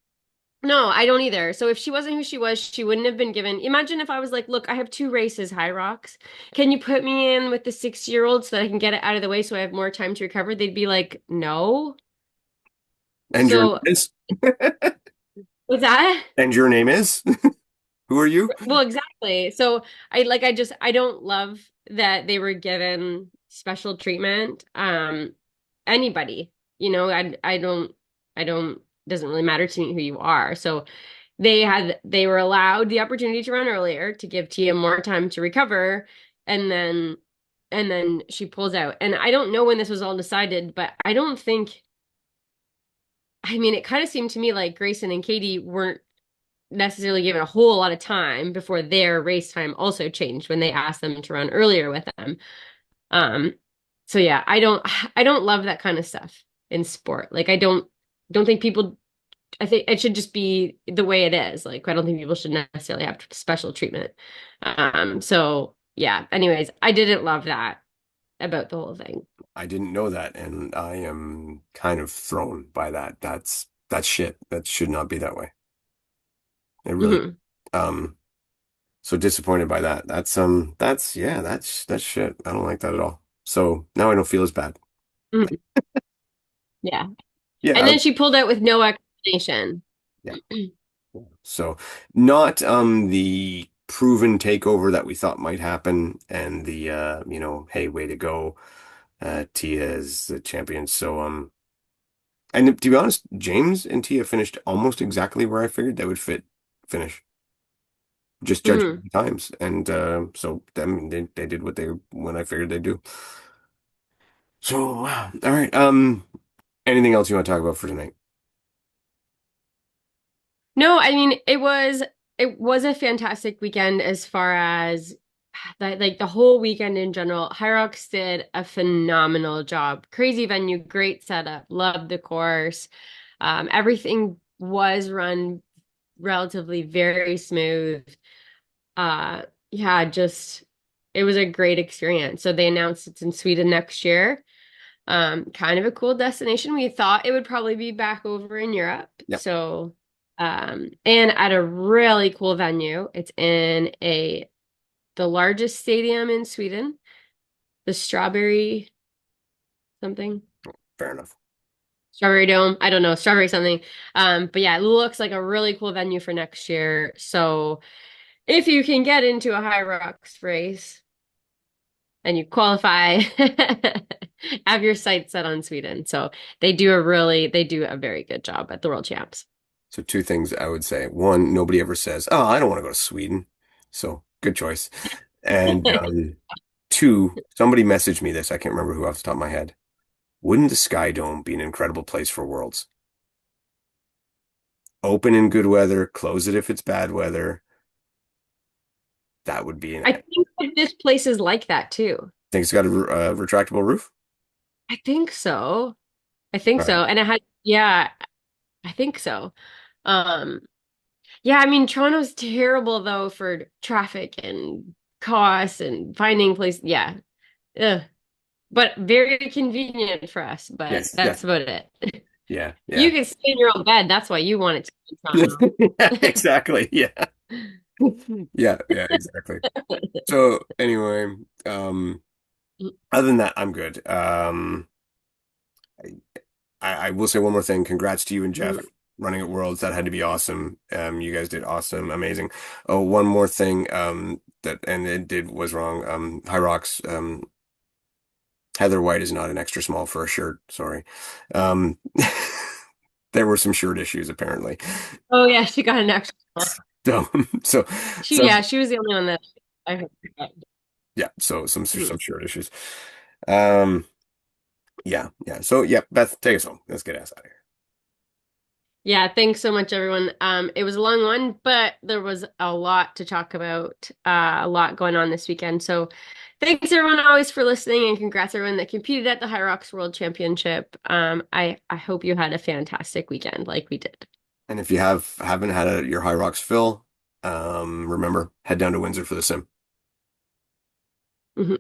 no, I don't either. So if she wasn't who she was, she wouldn't have been given. Imagine if I was like, look, I have two races, Hyrox. Can you put me in with the 6-year-old so that I can get it out of the way so I have more time to recover? They'd be like, no. And your name So is? was that? And your name is? Who are you? Well, exactly. So I don't love that they were given special treatment. Anybody, I don't doesn't really matter to me who you are. So they were allowed the opportunity to run earlier to give Tia more time to recover, and then she pulls out. And I don't know when this was all decided, but I don't think, I mean, it kind of seemed to me like Grayson and Katie weren't necessarily given a whole lot of time before their race time also changed when they asked them to run earlier with them. Um, so yeah, I don't love that kind of stuff in sport. Like I don't think people I think it should just be the way it is. Like I don't think people should necessarily have special treatment. So yeah, anyways, I didn't love that about the whole thing. I didn't know that, and I am kind of thrown by that. That's shit. That should not be that way. It really, Hmm. um, so disappointed by that. That's yeah, that's shit. I don't like that at all. So now I don't feel as bad. Hmm. Yeah. Yeah, And then she pulled out with no explanation. yeah. So not the proven takeover that we thought might happen and the hey, way to go. Tia is the champion. So and to be honest, James and Tia finished almost exactly where I figured they would finish. Just judging Hmm. the times. And so I mean they did what I figured they'd do. So wow. All right. Anything else you want to talk about for tonight? No, I mean it was a fantastic weekend as far as like the whole weekend in general. Hyrox did a phenomenal job. Crazy venue, great setup, loved the course. Everything was run relatively very smooth. Uh, yeah, just it was a great experience. So they announced it's in Sweden next year. Kind of a cool destination. We thought it would probably be back over in Europe. Yeah, So, and at a really cool venue. It's in the largest stadium in Sweden, the Strawberry something, fair enough. Strawberry Dome. I don't know, Strawberry something. But yeah, it looks like a really cool venue for next year. So if you can get into a High Rocks race and you qualify, have your sights set on Sweden. So they do a very good job at the World Champs. So two things I would say. One, nobody ever says, "Oh, I don't want to go to Sweden." So good choice. And two, somebody messaged me this. I can't remember who off the top of my head. Wouldn't the Sky Dome be an incredible place for Worlds? Open in good weather, close it if it's bad weather. That would be an. I I think that this place is like that too. think it's got a retractable roof. I think so. I think All right. so. And it had, yeah, I think so. Um, yeah, I mean, Toronto's terrible though for traffic and costs and finding place. Yeah. Ugh. But very convenient for us, but Yes. Yeah. that's about it. Yeah. You Yeah. can stay in your own bed. That's why you want it to be in Yeah, Toronto. exactly. Yeah. Yeah. Yeah. Exactly. So anyway, other than that, I'm good. I will say one more thing. Congrats to you and Jeff running at Worlds. That had to be awesome. You guys did awesome, amazing. Oh, one more thing. That and it did was wrong. Hyrox. Heather White is not an extra small for a shirt. Sorry. Um, there were some shirt issues apparently. Oh yeah, she got an extra. So, so, She so yeah, she was the only one that I heard about. yeah. So some Mhm. shirt issues. Um, yeah, yeah. So yeah, Beth, take us home. Let's get us out of here. Yeah, thanks so much, everyone. It was a long one, but there was a lot to talk about, a lot going on this weekend. So thanks everyone always for listening and congrats everyone that competed at the Hyrox World Championship. I hope you had a fantastic weekend like we did. And if you haven't had your High Rocks fill, remember head down to Windsor for the sim. Mhm.